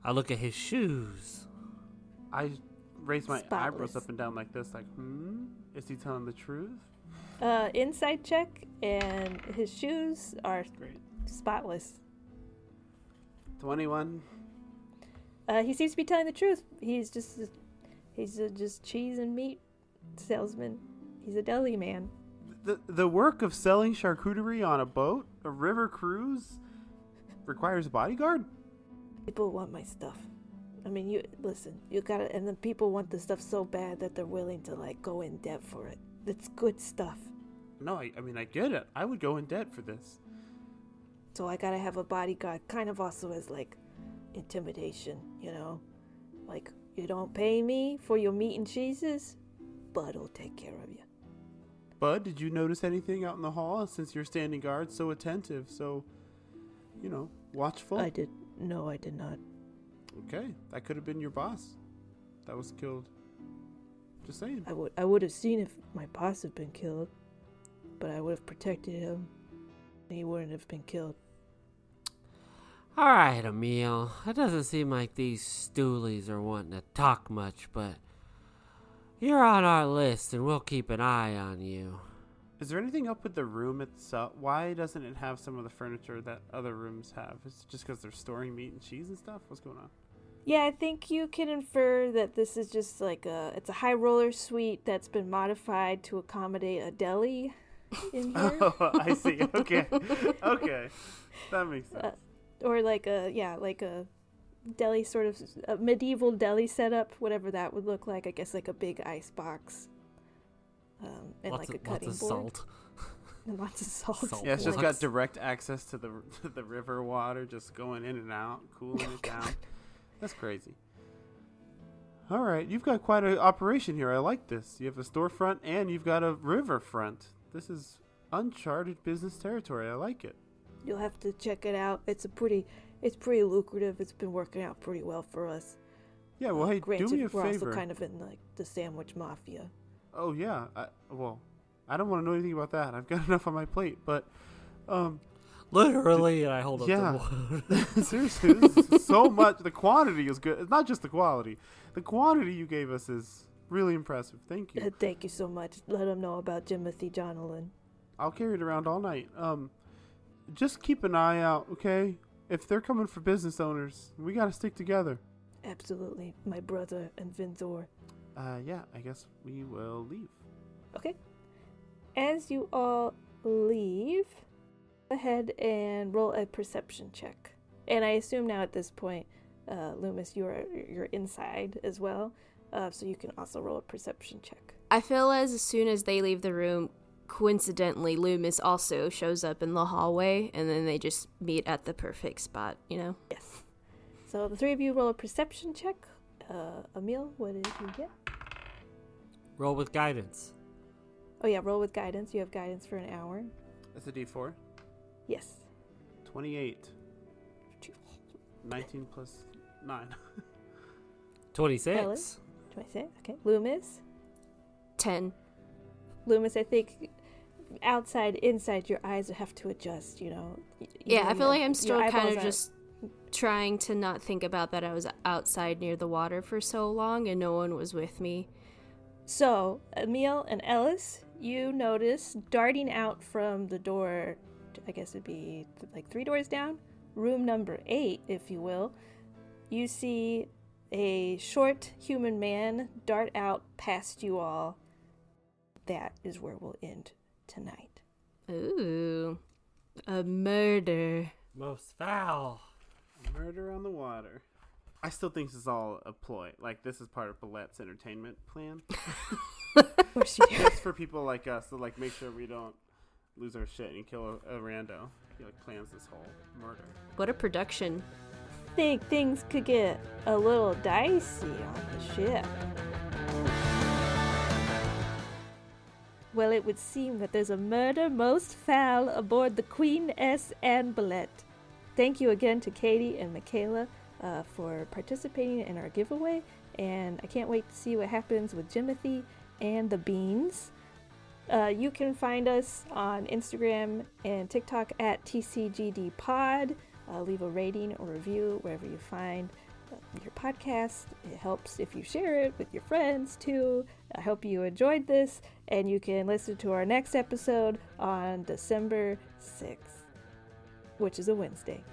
I look at his shoes. I raise my Spotless. eyebrows up and down like this, like, is he telling the truth? Inside check, and his shoes are Great. spotless. 21. He seems to be telling the truth. He's just cheese and meat salesman. He's a deli man. The work of selling charcuterie on a boat, a river cruise, requires a bodyguard? People want my stuff. I mean, you gotta, and then people want the stuff so bad that they're willing to like go in debt for it. It's good stuff. No, I mean, I get it. I would go in debt for this. So I gotta have a bodyguard, kind of also as like intimidation, you know? Like, you don't pay me for your meat and cheeses, Bud'll take care of you. Bud, did you notice anything out in the hall since you're standing guard, so attentive, so, you know, watchful? No, I did not. Okay, that could have been your boss that was killed. Just saying. I would have seen if my boss had been killed, but I would have protected him. He wouldn't have been killed. All right, Emil. It doesn't seem like these stoolies are wanting to talk much, but you're on our list, and we'll keep an eye on you. Is there anything up with the room itself? Why doesn't it have some of the furniture that other rooms have? Is it just because they're storing meat and cheese and stuff? What's going on? Yeah, I think you can infer that this is just like it's a high roller suite that's been modified to accommodate a deli in here. Oh, I see. Okay. Okay. That makes sense. Or like a deli, sort of a medieval deli setup, whatever that would look like. I guess like a big ice box. And like a cutting lots of board. Salt. And lots of salt. Yeah, it's just Like- got direct access to the river water, just going in and out, cooling it down. That's crazy. All right, you've got quite an operation here. I like this. You have a storefront and you've got a riverfront. This is uncharted business territory. I like it. You'll have to check it out. It's pretty lucrative. It's been working out pretty well for us. Yeah, well, hey, Granted, do me a we're favor. also kind of in like the sandwich mafia. Oh yeah. I don't want to know anything about that. I've got enough on my plate. But, Literally, and I hold up yeah. the one. Seriously, this is so much. The quantity is good. It's not just the quality. The quantity you gave us is really impressive. Thank you. Thank you so much. Let them know about Timothy Jonalyn. I'll carry it around all night. Just keep an eye out, okay? If they're coming for business owners, we gotta stick together. Absolutely, my brother and Vinzor. Yeah, I guess we will leave. Okay. As you all leave, go ahead and roll a perception check. And I assume now at this point, Loomis, you're inside as well, so you can also roll a perception check. I feel as soon as they leave the room, coincidentally, Loomis also shows up in the hallway, and then they just meet at the perfect spot, you know? Yes. So the three of you roll a perception check. Emil, what did you get? Roll with guidance. Oh yeah, roll with guidance. You have guidance for an hour. That's a D4. Yes. 28. 19 plus 9. 26. Ellis? 26. Okay. Loomis? 10. Loomis, I think outside, inside, your eyes have to adjust, you know? Yeah, I feel like I'm your still kind eyeballs of just trying to not think about that I was outside near the water for so long and no one was with me. So, Emil and Ellis, you notice darting out from the door, I guess it'd be like 3 doors down, room number 8, if you will. You see a short human man dart out past you all. That is where we'll end tonight. Ooh, a murder. Most foul. Murder on the water. I still think this is all a ploy. Like, this is part of Ballet's entertainment plan. Of course you do. Just for people like us to, like, make sure we don't lose our shit and kill a rando. He, like, plans this whole murder. What a production. Think things could get a little dicey on the ship. Well, it would seem that there's a murder most foul aboard the Queen S. Anbalet. Thank you again to Katie and Michaela for participating in our giveaway, and I can't wait to see what happens with Jimothy and the beans. You can find us on Instagram and TikTok at TCGDpod. Leave a rating or review wherever you find your podcast. It helps if you share it with your friends too. I hope you enjoyed this, and you can listen to our next episode on December 6th, which is a Wednesday.